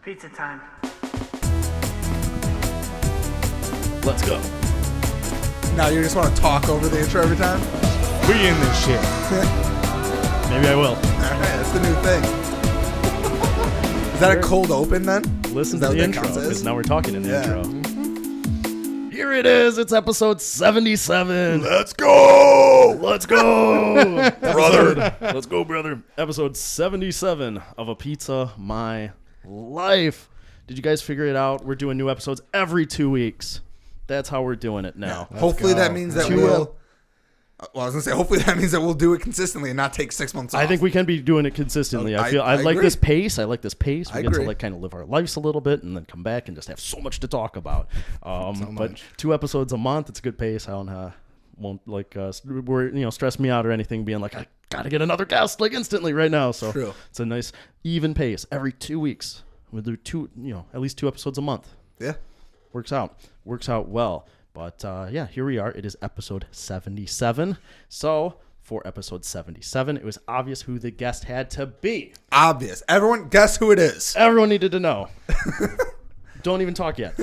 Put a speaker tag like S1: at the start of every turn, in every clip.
S1: Pizza time.
S2: Let's go.
S3: Now you just want to talk over the intro every time?
S4: We in this shit.
S2: Maybe I will.
S3: All right, that's the new thing. Is that a cold open then?
S2: Listen
S3: Is
S2: to
S3: that
S2: the
S3: what
S2: intro,
S3: that counts
S2: because
S3: as?
S2: now we're talking in the
S3: Yeah.
S2: intro. Here it is. It's episode 77.
S3: Let's go!
S2: Let's go,
S3: Brother.
S2: Let's go, brother. Episode 77 of A Pizza My Life. Did you guys figure it out? We're doing new episodes every 2 weeks. That's how we're doing it now.
S3: Hopefully
S4: go.
S3: that means that we'll... Well, I was going to say, hopefully that means that we'll do it consistently and not take 6 months off.
S2: I think we can be doing it consistently. I like
S3: agree.
S2: this pace. I like this pace. We
S3: I
S2: get to
S3: agree.
S2: like kind of live our lives a little bit and then come back and just have so much to talk about. But 2 episodes a month, it's a good pace. I don't won't stress me out or anything. Being like, I gotta get another guest like instantly right now. So
S3: True.
S2: It's a nice even pace. Every 2 weeks we'll do at least 2 episodes a month.
S3: Yeah.
S2: Works out well. But yeah, here we are. It is episode 77. So for episode 77, it was obvious who the guest had to be.
S3: Obvious. Everyone, guess who it is.
S2: Everyone needed to know. Don't even talk yet.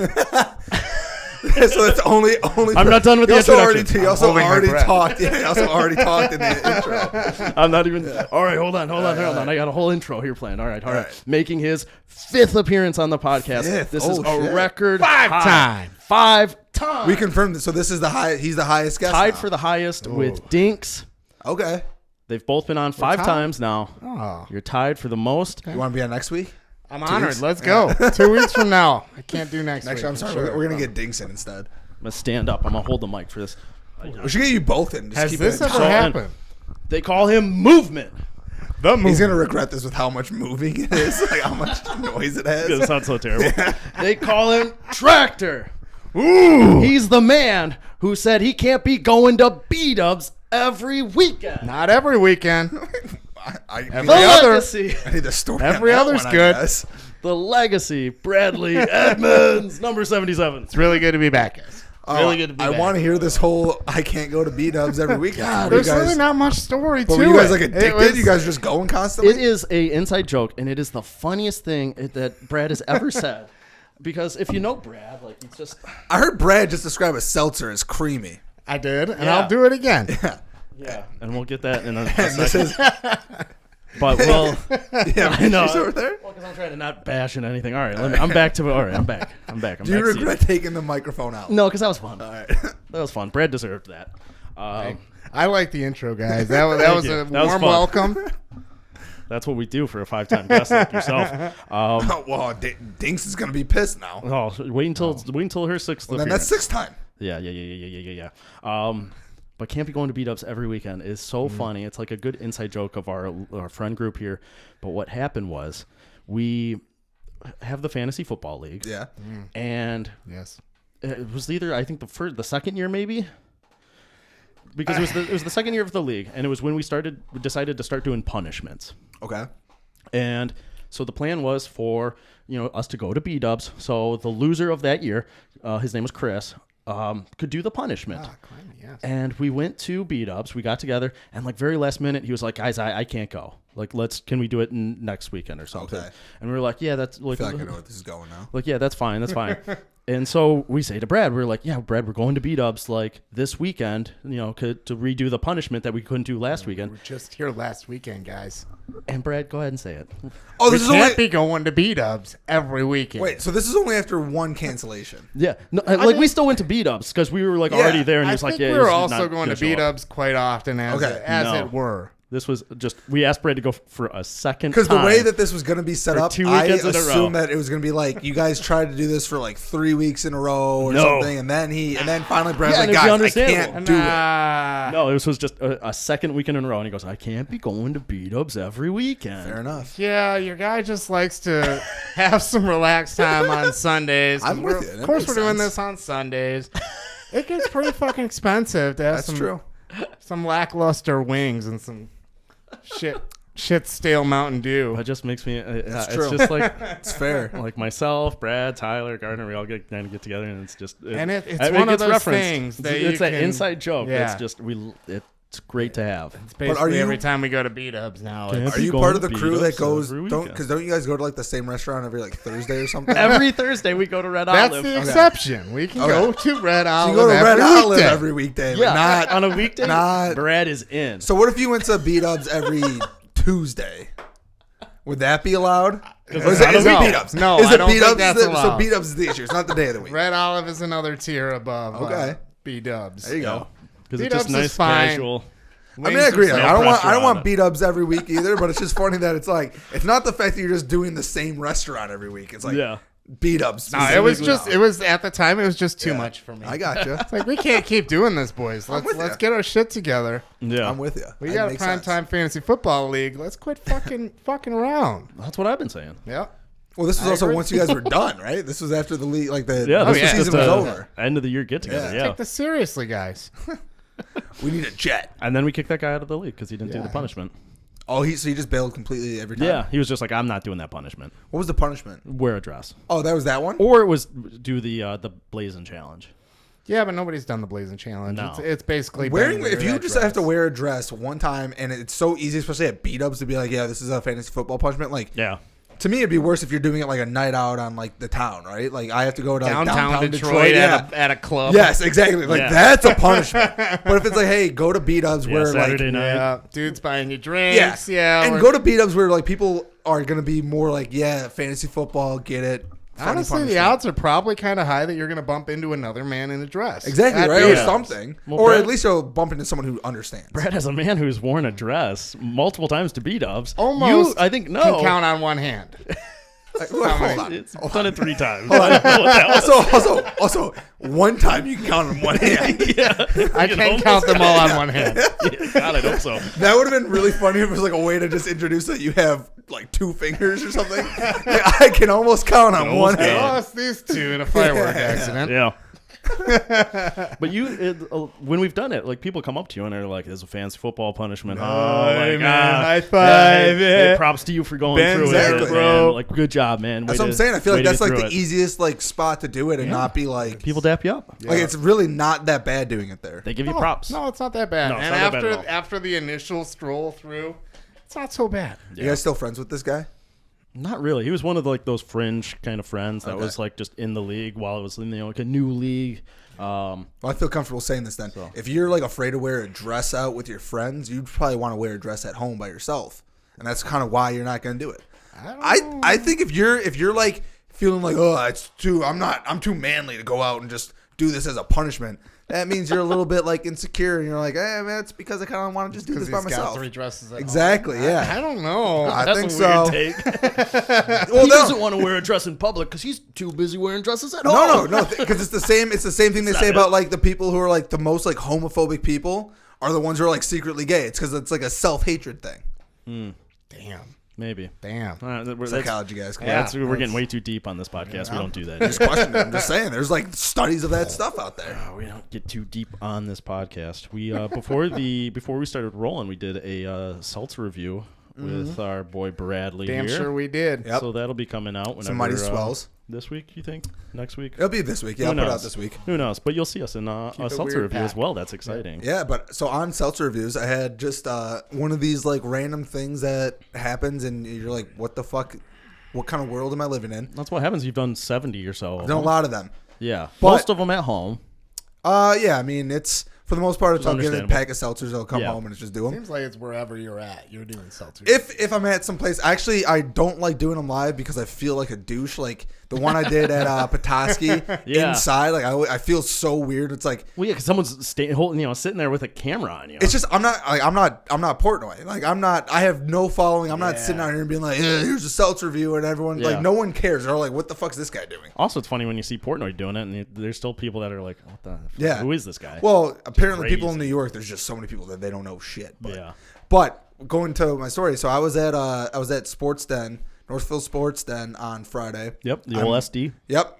S3: So it's only.
S2: I'm not done with the introduction.
S3: He also
S4: holding my
S3: already
S4: breath.
S3: talked. Yeah, he also already talked in the intro.
S2: I'm not even. All right, hold on. I got a whole intro here planned. All right.
S3: right.
S2: Making his 5th appearance on the podcast.
S3: Fifth?
S2: This is
S3: Oh,
S2: a
S3: shit.
S2: record.
S4: 5
S2: high.
S4: time.
S2: 5 times.
S3: We confirmed this. So this is the high. He's the highest guest.
S2: Tied
S3: now.
S2: for the highest with Dinks.
S3: Okay.
S2: They've both been on 5
S4: tied?
S2: times now.
S4: Oh,
S2: You're tied for the most.
S3: You want to be on next week?
S4: I'm
S3: 2
S4: honored.
S3: weeks?
S4: Let's go. 2 weeks from now. I can't do next week.
S3: I'm sorry.
S4: Sure.
S3: We're gonna get Dinks in instead.
S2: I'm gonna stand up. I'm gonna hold the mic for this.
S3: We should get you both in. Just
S4: Has
S3: keep
S4: this
S3: it
S4: ever
S2: So,
S4: happened?
S2: They call him Movement.
S4: The movie.
S3: He's gonna regret this with how much moving it is, like how much noise it has.
S2: It sounds so terrible. They call him Tractor. Ooh. He's the man who said he can't be going to B-dubs every weekend.
S4: Not every weekend.
S3: I
S4: Every
S2: The
S4: other.
S2: legacy.
S3: need the story.
S4: Every
S3: on that
S4: other's
S3: one,
S4: good.
S3: I guess.
S2: The legacy. Bradley Edmonds, number 77.
S4: It's really good to be back, guys. Really good to be
S3: I
S4: back.
S3: want to hear this whole. I can't go to B-dubs every weekend. Were you
S4: There's
S3: guys,
S4: really not much story to
S3: but
S4: it.
S3: were you guys like
S4: It
S3: addicted?
S4: was-
S3: You guys are just going constantly.
S2: It is a inside joke, and it is the funniest thing that Brad has ever said. Because if you know Brad, like he's just
S3: I heard Brad just describe a seltzer as creamy.
S4: I did, and
S2: Yeah.
S4: I'll do it again.
S2: yeah, and we'll get that in a
S3: And this
S2: second.
S3: is
S2: But well,
S3: yeah.
S2: I know.
S3: She's over there.
S2: Well, because I'm trying to not bash in anything. All right, I'm back to it. All right, I'm back. I'm
S3: Do you
S2: back seated.
S3: regret taking the microphone out?
S2: No, because that was fun.
S3: All right.
S2: That was fun. Brad deserved that.
S4: I like the intro, guys. That was
S2: Thank
S4: a
S2: you. That was
S4: warm
S2: fun.
S4: welcome.
S2: That's what we do for a 5-time guest like yourself.
S3: Oh, well, Dinks is gonna be pissed now.
S2: Oh, wait until her 6th.
S3: Well, then that's 6th time.
S2: Yeah. But can't be going to beat-ups every weekend is so funny. It's like a good inside joke of our friend group here. But what happened was we have the fantasy football league.
S3: Yeah.
S2: And
S4: Yes.
S2: it was either, I think, the second year maybe. Because it was the second year of the league, and it was when we decided to start doing punishments.
S3: Okay.
S2: And so the plan was for us to go to B-dubs. So the loser of that year, his name was Chris, could do the punishment.
S4: Yes.
S2: And we went to B-dubs. We got together, and like very last minute, he was like, "Guys, I can't go. Like, can we do it next weekend or something?"
S3: Okay.
S2: And we were like, "Yeah, that's like,
S3: I feel like I know what this is going now.
S2: like yeah, that's fine. And so we say to Brad, we're like, "Yeah, Brad, we're going to B-dubs like this weekend, to redo the punishment that we couldn't do last
S4: We
S2: weekend."
S4: were just here last weekend, guys.
S2: And Brad, go ahead and say it.
S3: Oh,
S4: We
S3: this is
S4: can't
S3: only.
S4: be going to B-dubs every weekend.
S3: Wait, so this is only after one cancellation.
S2: Yeah, no, we still went to B-dubs because we were like
S3: Yeah,
S2: already there, and he
S4: I
S2: was like,
S4: think
S2: "Yeah."
S4: we were
S2: he's
S4: also
S2: not
S4: going
S2: gonna
S4: to
S2: show up.
S4: B-dubs quite often as,
S3: Okay.
S2: No.
S4: it were.
S2: This was just, we asked Brad to go for a second
S3: Because
S2: time.
S3: the way that this was going to be set
S2: For
S3: up,
S2: 2
S3: I
S2: weekends in a row.
S3: assumed that it was going to be like you guys tried to do this for like 3 weeks in a row or
S2: No.
S3: something, and then finally Brad's
S2: Yeah,
S3: like,
S2: and it'd be
S3: "Guys, I
S2: understandable.
S3: can't do it."
S2: No, this was just a second weekend in a row, and he goes, "I can't be going to B-dubs every weekend."
S3: Fair enough.
S4: Yeah, your guy just likes to have some relaxed time on Sundays.
S3: I'm with you. That
S4: Of course,
S3: makes
S4: we're doing
S3: sense.
S4: this on Sundays. It gets pretty fucking expensive to have
S3: That's true.
S4: some lackluster wings and some shit stale Mountain Dew.
S2: It just makes me. It's
S3: true.
S2: just like
S3: It's fair.
S2: like myself, Brad, Tyler, Gardner. We all get together, and it's just.
S4: And it's
S2: it
S4: one of
S2: gets
S4: those
S2: referenced.
S4: things that you
S2: it's that
S4: can-
S2: inside joke.
S4: Yeah.
S2: It's just it It's great to have.
S4: It's basically every time we go to B-Dubs now.
S3: Are you part of the crew that goes? Don't you guys go to like the same restaurant every like Thursday or something?
S2: Every Thursday we go to Red
S4: That's
S2: Olive.
S4: the exception. We can go to Red Olive.
S3: So you go to Red Olive
S4: weekday.
S3: every weekday.
S2: Yeah,
S3: not
S2: on a weekday.
S3: Not,
S2: Brad is in.
S3: So what if you went to B-Dubs every Tuesday? Would that be allowed? Is it B-Dubs?
S4: No,
S3: is
S4: I
S3: it
S4: don't think
S3: B-Dubs?
S4: that's allowed.
S3: So B-Dubs is the issue. It's not the day of the week.
S4: Red Olive is another tier above B-Dubs.
S3: There you go.
S2: Because it's just nice, casual.
S3: I mean, I agree. Like, I don't want
S2: it.
S3: B-Dubs every week either, but it's just funny that it's like, it's not the fact that you're just doing the same restaurant every week. It's like B-Dubs.
S4: No, it was at the time, it was just too much for me.
S3: I got you.
S4: It's like, we can't keep doing this, boys. Let's get our shit together.
S2: Yeah.
S3: I'm with you.
S4: We got a primetime fantasy football league. Let's quit fucking around.
S2: That's what I've been saying.
S4: Yeah.
S3: Well, this was also once you guys were done, right? This was after the league, like the
S2: just
S3: season was over.
S2: End of the year get together. Yeah.
S4: Take this seriously, guys.
S3: We need a jet.
S2: And then we kicked that guy out of the league because he didn't do the punishment.
S3: Oh, so he just bailed completely every time?
S2: Yeah, he was just like, I'm not doing that punishment.
S3: What was the punishment?
S2: Wear a dress.
S3: Oh, that was that one?
S2: Or it was do the Blazing Challenge.
S4: Yeah, but nobody's done the Blazing Challenge.
S2: No.
S4: It's basically
S3: wearing. If you just have to wear a dress one time, and it's so easy, especially at B-Dubs, to be like, yeah, this is a fantasy football punishment. Like,
S2: yeah.
S3: To me, it'd be worse if you're doing it like a night out on like the town, right? Like I have to go to
S4: downtown Detroit at a club.
S3: Yes, exactly. Like that's a punishment. But if it's like, hey, go to B-Dubs where
S2: Saturday
S3: like
S2: night.
S4: Dude's buying you drinks,
S3: and go to B-Dubs where like people are gonna be more like, yeah, fantasy football, get it.
S4: Honestly, the odds are probably kind of high that you're going to bump into another man in a dress.
S3: Exactly, right? Or something.
S2: Well,
S3: or
S2: Brad,
S3: at least you'll bump into someone who understands.
S2: Brad has a man who's worn a dress multiple times to B-Dubs.
S4: Almost.
S2: I think, no.
S4: Can count on one hand.
S3: Hold on.
S2: It's done it 3 times.
S3: Also, one time you can count on one hand.
S4: I can't count them all on one hand.
S2: God, I hope so.
S3: That would have been really funny if it was like a way to just introduce that you have like 2 fingers or something. I can almost count on one hand.
S4: I lost these 2 in a firework accident.
S2: Yeah. But when we've done it, like people come up to you and they're like, "There's a fantasy football punishment." Oh my god!
S4: High five!
S2: Hey, props to you for going through it, bro. Like, good job, man.
S3: That's what I'm saying. I feel like that's like the easiest like spot to do it and not be like
S2: people dap you up.
S3: Like it's really not that bad doing it there.
S2: They give you props.
S4: No, it's not that bad.
S2: No,
S4: and after the initial stroll through, it's not so bad.
S3: You guys still friends with this guy?
S2: Not really. He was one of like those fringe kind of friends that was like just in the league while it was like a new league.
S3: Well, I feel comfortable saying this then. So. If you're like afraid to wear a dress out with your friends, you'd probably want to wear a dress at home by yourself, and that's kind of why you're not going to do it. I think if you're like feeling like I'm too manly to go out and just do this as a punishment. That means you're a little bit like insecure, and you're like, "Hey, man, it's because I kind of want to just do this by myself."
S4: Got 3 dresses at
S3: exactly,
S4: home.
S3: yeah.
S4: I don't know.
S3: I think
S2: so.
S3: Well,
S2: he doesn't want to wear a dress in public because he's too busy wearing dresses at home.
S3: No, because it's the same. It's the same thing they say about like the people who are like the most like homophobic people are the ones who are like secretly gay. It's because it's like a self-hatred thing.
S4: Damn.
S2: Maybe.
S4: Damn.
S3: Psychology, guys.
S2: We're getting way too deep on this podcast. We don't do that.
S3: Just questioning. I'm just saying. There's like studies of that stuff out there.
S2: We don't get too deep on this podcast. We before we started rolling, we did a seltzer review with our boy Bradley.
S4: Damn
S2: here.
S4: sure we did.
S3: Yep.
S2: So that'll be coming out whenever.
S3: Some mighty swells.
S2: This week, you think? Next week?
S3: It'll be this week. Yeah, I'll put it out this week.
S2: Who knows? But you'll see us in a seltzer review as well. That's exciting.
S3: Yeah, but so on seltzer reviews, I had just one of these like random things that happens, and you're like, "What the fuck? What kind of world am I living in?"
S2: That's what happens. You've done 70 or so.
S3: I've done a lot of them.
S2: Yeah,
S3: but,
S2: most of them at home.
S3: Yeah. I mean, it's for the most part, it's I'll get a pack of seltzers. I'll come home and it's just do them.
S4: Seems like it's wherever you're at. You're doing seltzers.
S3: If I'm at some place, actually, I don't like doing them live because I feel like a douche. Like the one I did at Petoskey inside, like I feel so weird. It's like,
S2: well, yeah, because someone's sitting there with a camera on you.
S3: It's just I'm not Portnoy. Like I have no following. I'm not sitting out here and being like, here's a seltzer review, and everyone like no one cares. They're all like, what the fuck is this guy doing?
S2: Also, it's funny when you see Portnoy doing it, and there's still people that are like, what the who is this guy?
S3: Well, apparently people in New York, there's just so many people that they don't know shit. But going to my story, so I was at Sports Den, Northfield Sports Den on Friday.
S2: Yep, the old SD.
S3: Yep,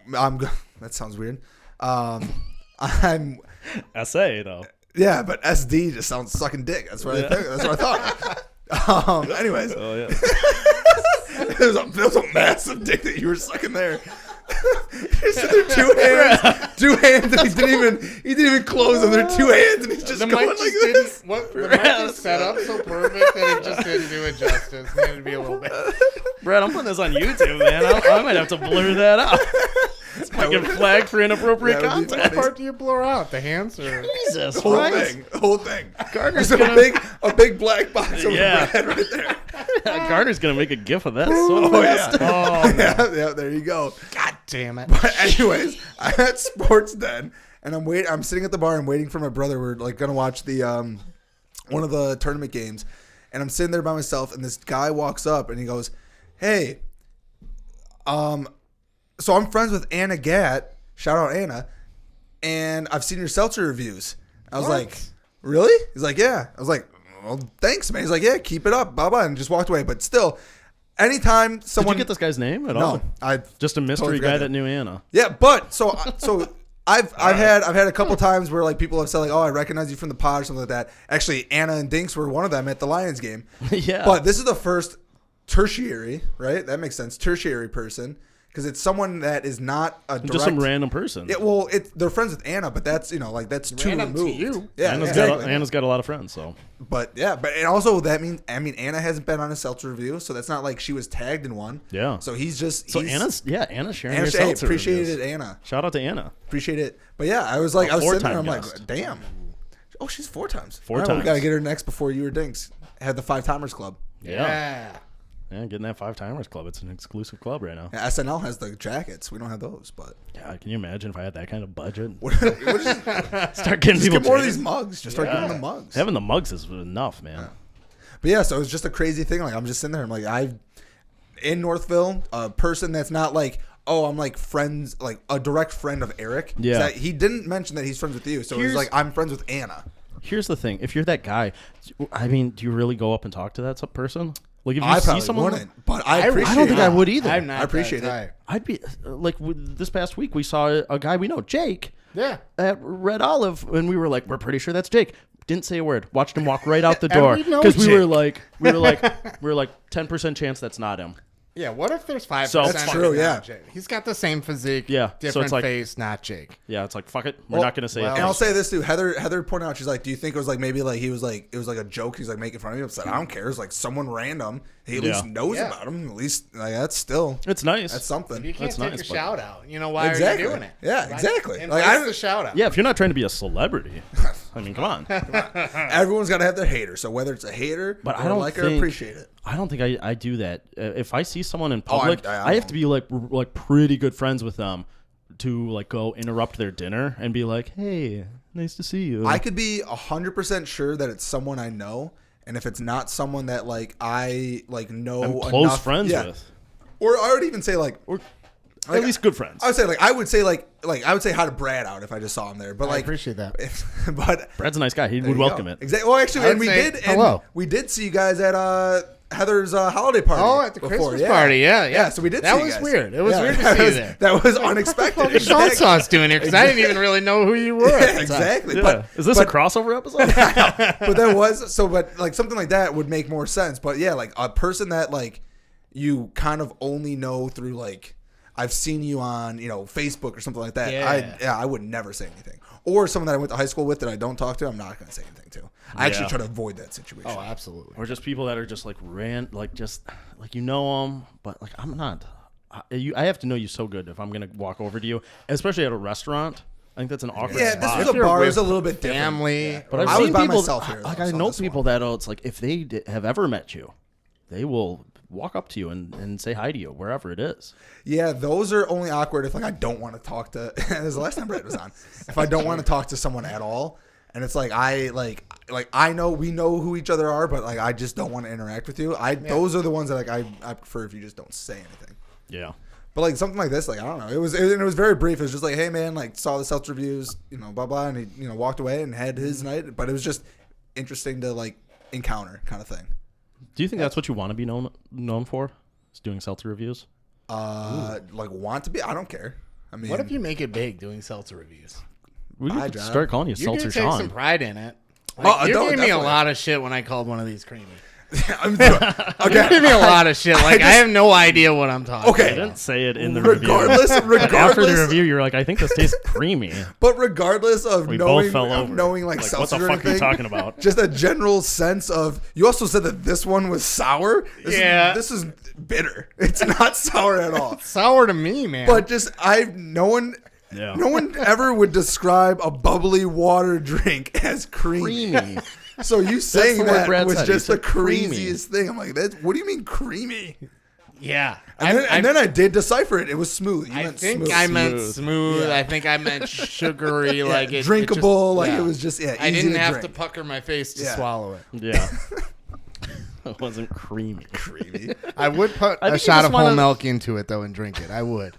S3: that sounds weird. I'm
S2: SA though.
S3: Yeah, but SD just sounds sucking dick. That's what I think. That's what I thought. Anyways,
S2: oh yeah,
S3: it was a massive dick that you were sucking there. He's in there, two hands, and he didn't even close them. They're 2 hands, and he's just going like this.
S4: The mic is set up so perfect that it just didn't do it justice. It needed to be a little bit.
S2: Brad, I'm putting this on YouTube, man. I might have to blur that out. This might get flagged for inappropriate content.
S4: What part do you blur out? The hands or
S2: Jesus,
S3: The whole thing.
S2: Gardner's
S3: There's a big black box over
S2: Yeah.
S3: Brad right there.
S2: Gardner's gonna make a gif of that so fast.
S3: Yeah, there you go.
S4: God damn it.
S3: But anyways, I'm at Sports Den, and I'm sitting at the bar and waiting for my brother. We're like gonna watch the one of the tournament games, and I'm sitting there by myself, and this guy walks up and he goes, "Hey, so I'm friends with Anna Gatt. Shout out Anna, and I've seen your seltzer reviews." I was like, "Really?" He's like, "Yeah." I was like, "Well, thanks, man." He's like, "Yeah, keep it up, blah blah," and just walked away. But still, anytime someone
S2: Did you get this guy's name at all?
S3: no, I
S2: Just a mystery guy that knew Anna.
S3: yeah, but so I've had a couple times where like people have said like, "Oh, I recognize you from the pod" or something like that. Actually, Anna and Dinks were one of them at the Lions game.
S2: Yeah.
S3: But this is the first tertiary, right? That makes sense. Tertiary person, because it's someone that is not a direct,
S2: Just some random person.
S3: Yeah, well, they're friends with Anna, but that's that's too
S4: Random to
S3: removed.
S4: you.
S3: Yeah,
S2: Anna's got a lot of friends, so.
S3: but and also that means Anna hasn't been on a seltzer review, so that's not like she was tagged in one.
S2: Yeah.
S3: So he's
S2: Anna's sharing
S3: Anna,
S2: her seltzer
S3: appreciated
S2: reviews.
S3: it, Anna.
S2: Shout out to Anna.
S3: Appreciate it. But yeah, I was like, I was sitting there, I'm
S2: four-time
S3: like,
S2: guest.
S3: damn. Oh, she's 4 times.
S2: Four
S3: All right, well, we
S2: times.
S3: gotta get her next before you or Dinks had the 5 Timers Club.
S2: Yeah. Getting that 5 Timers Club. It's an exclusive club right now.
S3: Yeah, SNL has the jackets. We don't have those, but
S2: Yeah, can you imagine if I had that kind of budget?
S3: we'll just
S2: Start getting people
S3: get more of
S2: traded.
S3: these mugs. Just start giving them mugs.
S2: Having the mugs is enough, man.
S3: But yeah, so it was just a crazy thing. Like I'm just sitting there. I'm like, in Northville, a person that's not like, oh, I'm like friends, like a direct friend of Eric.
S2: Yeah.
S3: That he didn't mention that he's friends with you. So he's like, I'm friends with Anna.
S2: Here's the thing: if you're that guy, I mean, do you really go up and talk to that person? Like, if you
S3: I
S2: see
S3: probably
S2: someone,
S3: wouldn't, but I appreciate
S2: I don't think
S3: it.
S2: I would either.
S4: I'm not.
S3: I appreciate
S4: that
S3: it.
S4: type.
S2: I'd be like this past week we saw a guy we know, Jake,
S4: Yeah.
S2: at Red Olive, and we were like, we're pretty sure that's Jake. Didn't say a word. Watched him walk right out the
S4: And
S2: door
S4: we know
S2: because we were
S4: Jake.
S2: like 10% chance that's not him.
S4: Yeah, what if there's 5%?
S2: So- That's
S3: true, yeah.
S4: He's got the same physique.
S2: Yeah, so
S4: Different
S2: it's like-
S4: face, not Jake.
S2: Yeah, it's like fuck it. We're not gonna say
S4: well,
S2: it.
S3: And I'll say this too. Heather pointed out, she's like, do you think it was like maybe like he was like it was like a joke? He's like making fun of you. I said, I don't care. It's like someone random. He at least knows
S4: Yeah.
S3: about him. At least like that's still
S2: It's nice.
S3: that's something.
S4: You can't
S2: That's
S4: take
S2: nice,
S4: a
S2: but-
S4: shout out. You know, why
S3: Exactly.
S4: are you doing it?
S3: Yeah, exactly.
S4: And
S3: Like,
S4: like,
S3: I-
S4: the shout out.
S2: Yeah, if you're not trying to be a celebrity, I mean, come on.
S3: Everyone's got to have their hater. So whether it's a hater,
S2: But
S3: or
S2: I don't
S3: like or
S2: think-
S3: appreciate it.
S2: I don't think I do that. If I see someone in public,
S3: I
S2: I have to be like pretty good friends with them to like go interrupt their dinner and be like, "Hey, nice to see you."
S3: I could be 100% sure that it's someone I know, and if it's not someone that like I like know,
S2: I'm close
S3: enough,
S2: friends
S3: yeah.
S2: with,
S3: or I would even say like,
S2: or
S3: like,
S2: at least good friends.
S3: I would say like I would say like I would say hi to Brad out if I just saw him there, but
S4: I
S3: like
S4: appreciate that.
S3: but
S2: Brad's a nice guy. He
S3: there
S2: would
S3: you
S2: welcome
S3: go.
S2: it.
S3: Exactly. Well, actually,
S4: I
S3: and
S4: would
S3: we
S4: say
S3: did.
S4: hello.
S3: And we did see you guys at Heather's holiday party.
S4: Oh, at the
S3: before.
S4: Christmas
S3: Yeah.
S4: party. Yeah.
S3: So we did.
S4: That
S3: see you
S4: was
S3: guys.
S4: weird. It was
S3: Yeah,
S4: weird to
S3: that
S4: see you
S3: was-
S4: there.
S3: That was unexpected.
S4: What was Sean Sauce doing here? Because I didn't even really know who you were. at the time.
S3: Exactly.
S2: Yeah.
S3: But
S2: Is this a crossover episode?
S3: but there was but like something like that would make more sense. But yeah, like a person that like you kind of only know through like I've seen you on Facebook or something like that.
S4: Yeah.
S3: I would never say anything. Or someone that I went to high school with that I don't talk to, I'm not going to say anything to. I actually
S2: Yeah.
S3: try to avoid that situation.
S4: Oh, absolutely.
S2: Or just people that are just like you know them, but like I'm not. I have to know you so good if I'm gonna walk over to you, especially at a restaurant. I think that's an awkward
S3: Yeah,
S2: spot.
S3: this was
S4: If
S3: a
S4: you're
S3: bar.
S4: with
S3: Is a little bit different.
S4: family.
S2: But I've
S3: I was
S2: seen
S3: by
S2: people,
S3: myself here,
S2: like
S3: though,
S2: I
S3: so
S2: know
S3: this
S2: people that it's like if they have ever met you, they will walk up to you and say hi to you wherever it is.
S3: Yeah, those are only awkward if like I don't want to talk to. This is the last time Brad was on. If I don't want to talk to someone at all, and it's like I know we know who each other are, but like I just don't want to interact with you. Those are the ones that like I prefer if you just don't say anything.
S2: Yeah.
S3: But like something like this, like I don't know, it was very brief. It was just like, hey man, like saw the seltzer reviews, blah blah, and he walked away and had his night. But it was just interesting to like encounter kind of thing.
S2: Do you think that's what you want to be known for? Is doing seltzer reviews?
S3: Like want to be? I don't care. I mean,
S4: What if you make it big doing seltzer reviews?
S2: We
S3: I
S2: could
S3: drive.
S2: start calling you
S4: You
S2: Seltzer
S4: do take
S2: Sean.
S4: some pride in it.
S3: Oh,
S4: You
S3: no,
S4: gave me a
S3: definitely.
S4: lot of shit when I called one of these creamy. You're giving me a lot of shit. Like, I have no idea what I'm talking
S3: Okay.
S2: I
S4: about.
S2: didn't say it in the
S3: Regardless,
S2: review. After the
S3: regardless,
S2: review, you're like, I think this tastes creamy.
S3: but regardless of
S2: We
S3: knowing,
S2: both fell over.
S3: like
S2: Like,
S3: seltzers
S2: what the
S3: or
S2: fuck are you
S3: anything,
S2: talking about?
S3: just a general sense of. You also said that this one was sour. This is bitter. It's not sour at all.
S4: Sour to me, man.
S3: But just no one ever would describe a bubbly water drink as creamy. So you saying
S2: the word
S3: that
S2: Brad
S3: was
S2: said. He
S3: just the
S2: said creamy.
S3: craziest thing. I'm like, what do you mean creamy?
S4: yeah.
S3: And then I did decipher it. It was smooth. You
S4: I
S3: meant
S4: think
S3: smooth.
S4: I meant smooth.
S3: Yeah.
S4: I think I meant sugary.
S3: Yeah,
S4: like it,
S3: drinkable.
S4: It just,
S3: like it was just easy
S4: I didn't
S3: to
S4: have
S3: drink.
S4: to pucker my face to
S3: Yeah.
S4: swallow it.
S2: Yeah. It wasn't creamy.
S3: Creamy.
S4: I would put
S2: I
S4: a
S2: think you
S4: shot
S2: just
S4: of
S2: wanna-
S4: whole milk into it though and drink it. I would.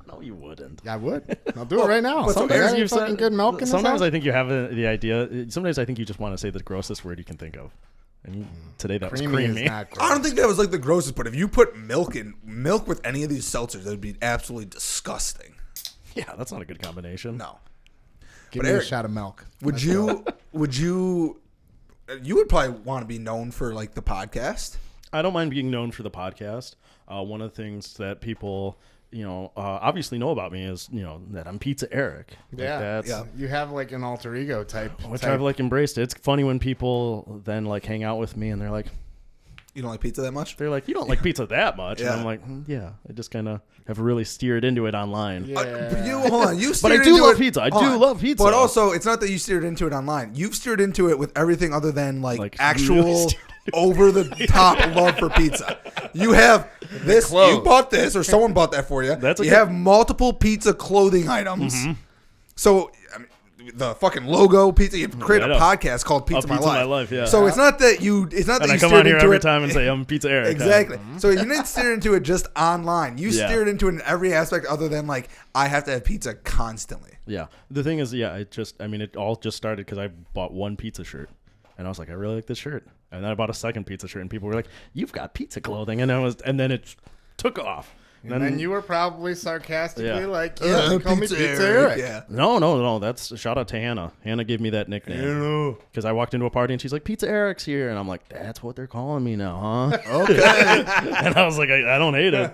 S2: No, you wouldn't.
S4: I would. I'll do it right now.
S3: but
S4: Sometimes
S3: sometimes
S4: you fucking good milk in this
S2: Sometimes
S4: house?
S2: I think you have the idea. Sometimes I think you just want to say the grossest word you can think of. And today that was creamy.
S4: is not gross.
S3: I don't think that was like the grossest, but if you put milk with any of these seltzers, that would be absolutely disgusting.
S2: Yeah, that's not a good combination.
S3: No.
S4: Give
S3: But
S4: me
S3: Eric,
S4: a shot of milk.
S3: Would you would probably want to be known for like the podcast?
S2: I don't mind being known for the podcast. One of the things that people, obviously know about me is, that I'm Pizza Eric.
S4: Yeah.
S2: That's,
S3: Yeah.
S4: You have like an alter ego type.
S2: Which
S4: type.
S2: I've like embraced it. It's funny when people then like hang out with me and they're like,
S3: You don't like pizza that much?
S2: you don't like pizza that much.
S3: Yeah.
S2: And I'm like, yeah, I just kind of have really steered into it online.
S4: Yeah.
S3: But hold on. You
S2: But
S3: steered
S2: I do
S3: into
S2: love
S3: it-
S2: pizza. I
S3: hold
S2: do
S3: on.
S2: love pizza.
S3: But also, it's not that you steered into it online. You've steered into it with everything other than like actual
S2: really steered
S3: over the top love for pizza. You have this.
S4: clothes.
S3: You bought this, or someone bought that for you.
S2: That's a
S3: you
S2: good-
S3: have multiple pizza clothing items. So. I mean, the fucking logo pizza. You create
S2: I
S3: a
S2: know.
S3: podcast called Pizza,
S2: Pizza
S3: My
S2: My
S3: Life.
S2: Life, yeah.
S3: So it's not that you. It's not that
S2: And I
S3: you
S2: come
S3: steered
S2: on here
S3: into
S2: every
S3: it.
S2: time and say I'm Pizza Eric.
S3: Exactly. So you didn't steer into it just online. You
S2: Yeah.
S3: steered into it in every aspect other than like I have to have pizza constantly.
S2: Yeah. The thing is, it all just started because I bought one pizza shirt. And I was like, I really like this shirt. And then I bought a second pizza shirt, and people were like, "You've got pizza clothing," and then it took off.
S4: And then you were probably sarcastically
S2: Yeah.
S4: like, "Yeah, call me Pizza Eric."
S3: Yeah.
S2: No. That's a shout out to Hannah. Hannah gave me that nickname because I walked into a party and she's like, "Pizza Eric's here," and I'm like, "That's what they're calling me now, huh?"
S3: Okay.
S2: And I was like, I don't hate it.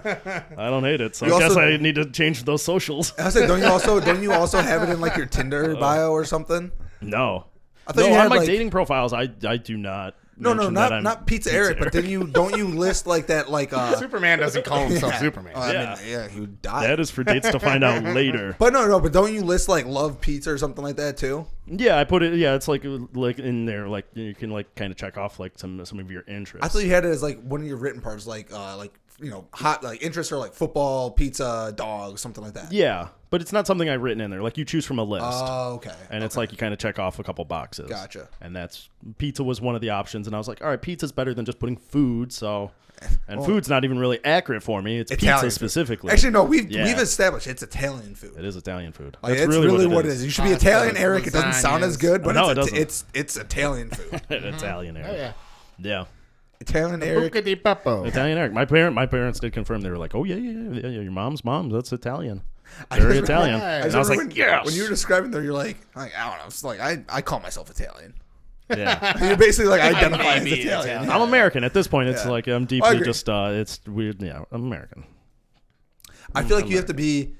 S2: I don't hate it. So
S3: You
S2: I guess
S3: also-
S2: I need to change those socials.
S3: I said, don't you also have it in like your Tinder bio or something?
S2: No.
S3: I thought
S2: No,
S3: you
S2: on
S3: had
S2: my
S3: like
S2: dating profiles, I do not.
S3: no,
S2: mention that I'm
S3: not Pizza Eric, but then don't you list like that like
S4: Superman doesn't call himself
S3: yeah.
S4: Superman.
S3: I
S2: Yeah.
S3: mean, yeah, he would die.
S2: That is for dates to find out later.
S3: But but don't you list like Love Pizza or something like that too?
S2: Yeah, I put it. Yeah, it's like in there, like you can like kind of check off like some of your interests.
S3: I thought you had it as like one of your written parts, like hot like interests are like football, pizza, dog, something like that.
S2: Yeah, but it's not something I've written in there. Like you choose from a list.
S3: Oh, okay.
S2: And it's like you kind of check off a couple boxes.
S3: Gotcha.
S2: And that's pizza was one of the options, and I was like, all right, pizza's better than just putting food. So, and food's not even really accurate for me. It's
S3: Italian
S2: pizza
S3: food.
S2: specifically.
S3: Actually, no, we've
S2: Yeah.
S3: established it's Italian food.
S2: It is Italian food.
S3: Like,
S2: That's
S3: it's really what it is. You should be
S4: Pasta,
S3: Italian, Eric. It doesn't sound as
S4: lasagnas.
S3: good, but
S2: No, it doesn't.
S3: it's Italian food.
S2: Italian Eric.
S4: Oh yeah.
S2: Yeah.
S3: Italian Eric.
S4: Buca di Beppo.
S2: Italian Eric. My parents did confirm. They were like, "Oh yeah, your mom's mom. That's Italian. Very Italian."
S4: I
S2: And I was like,
S3: when,
S2: "Yes."
S3: when you were describing there, you're like I don't know. It's like I call myself Italian.
S2: Yeah.
S3: You basically like identify as
S4: Maybe
S3: Italian.
S4: Italian.
S2: I'm American at this point. It's
S3: Yeah.
S2: like I'm
S3: I
S2: deeply
S3: agree.
S2: just. It's weird. Yeah, I'm American.
S3: I feel like you have to be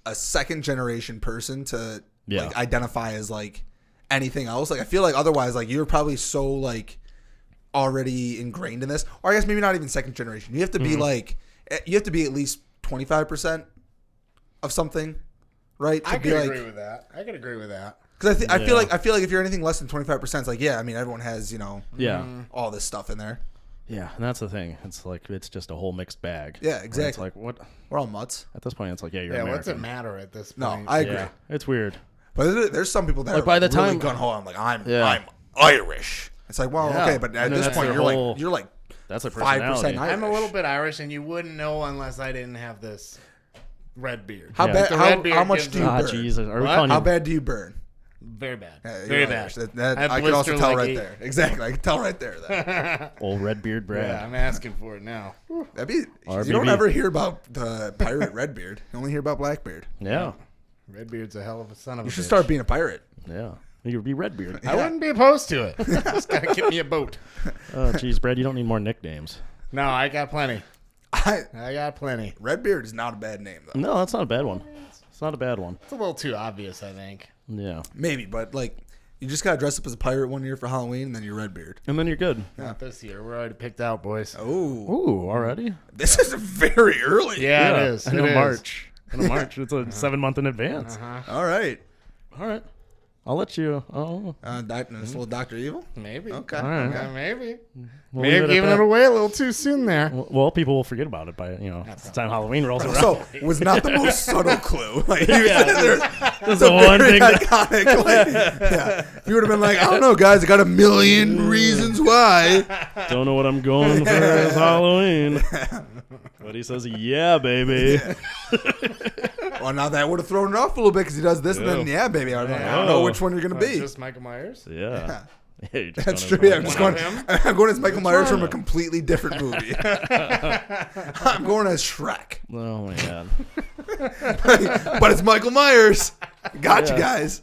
S3: a second generation person to
S2: Yeah.
S3: like identify as like anything else. Like I feel like otherwise, like you're probably so like already ingrained in this, or I guess maybe not even second generation. You have to be like you have to be at least 25% of something, right? To
S4: I
S3: be
S4: could
S3: like,
S4: agree with that. I could agree with that.
S3: because I
S2: Yeah.
S3: feel like if you're anything less than 25%, it's like yeah, I mean everyone has
S2: Yeah.
S3: all this stuff in there.
S2: Yeah, and that's the thing. It's like it's just a whole mixed bag.
S3: Yeah,
S2: Where
S3: exactly.
S2: It's like what
S3: We're all mutts.
S2: at this point. It's like you're
S4: Yeah,
S2: American.
S4: what's it matter at this
S3: No,
S4: point?
S3: I agree.
S2: Yeah, it's weird.
S3: But there's some people that
S2: Like,
S3: are
S2: by the
S3: really
S2: time-
S3: gun ho. I'm like I'm
S2: Yeah.
S3: Irish. It's like well
S2: Yeah.
S3: okay, but at
S2: And then
S3: this
S2: that's
S3: point
S2: their
S3: you're
S2: whole-
S3: like
S2: That's a
S3: 5%
S2: personality.
S3: Irish.
S4: I'm a little bit Irish, and you wouldn't know unless I didn't have this red beard.
S3: How
S2: Yeah.
S3: bad?
S4: The red
S3: How
S4: beard
S3: much
S4: gives
S3: do you
S4: it-
S2: Ah,
S3: burn?
S2: Jesus. Are we
S4: What?
S2: calling
S3: How
S2: you?
S3: bad do you burn?
S4: Very bad.
S3: You're
S4: Very
S3: Irish.
S4: bad.
S3: That
S4: I
S3: I can also
S4: blister
S3: tell
S4: like
S3: right
S4: 8.
S3: there. Exactly, I can tell right there. That.
S2: Old Redbeard Brad.
S4: Yeah, I'm asking for it now.
S3: That'd be. You
S2: RBB.
S3: don't ever hear about the pirate Redbeard. You only hear about Blackbeard.
S2: Yeah.
S4: Redbeard's a hell of a son of a
S3: You should
S4: bitch.
S3: start being a pirate.
S2: Yeah. You would be Redbeard.
S4: I wouldn't be opposed to it. Just gotta get me a boat.
S2: Oh, geez, Brad, you don't need more nicknames.
S4: No, I got plenty. I got plenty.
S3: Redbeard is not a bad name, though.
S2: No, that's not a bad one. It's not a bad one.
S4: It's a little too obvious, I think.
S2: Yeah.
S3: Maybe, but like, you just gotta dress up as a pirate one year for Halloween, and then you're Redbeard.
S2: And then you're good.
S4: Not this year. We're already picked out, boys.
S3: Oh,
S2: Ooh, already?
S3: this is very early.
S4: Yeah, it is.
S2: I know March. It's a 7 month in advance.
S3: All right.
S2: All right. I'll let you. Oh.
S3: This little Dr. Evil?
S4: Maybe.
S2: All
S3: Okay.
S2: right.
S4: Yeah, maybe.
S2: We'll
S4: May
S2: leave
S4: have
S2: it at
S4: given
S2: that.
S4: it away a little too soon there.
S2: Well, people will forget about it by, the time Halloween rolls around.
S3: So, was not the most subtle clue. Like,
S2: That's the one
S3: very
S2: thing that,
S3: iconic. Like, yeah. If you would have been like, I don't know, guys, I got a million reasons why.
S2: don't know what I'm going for as Halloween. But he says, yeah, baby.
S3: Well, now that would have thrown it off a little bit because he does this and then, yeah, baby. I don't know which one you're going to be.
S4: Just Michael Myers?
S2: Yeah. You're just
S3: That's
S2: going
S3: true.
S2: as
S3: Yeah, I'm just
S4: One
S3: going.
S4: of him?
S3: I'm going as Michael Myers from a
S2: one?
S3: completely different movie. I'm going as Shrek,
S2: Oh, my God.
S3: but it's Michael Myers. Got you guys.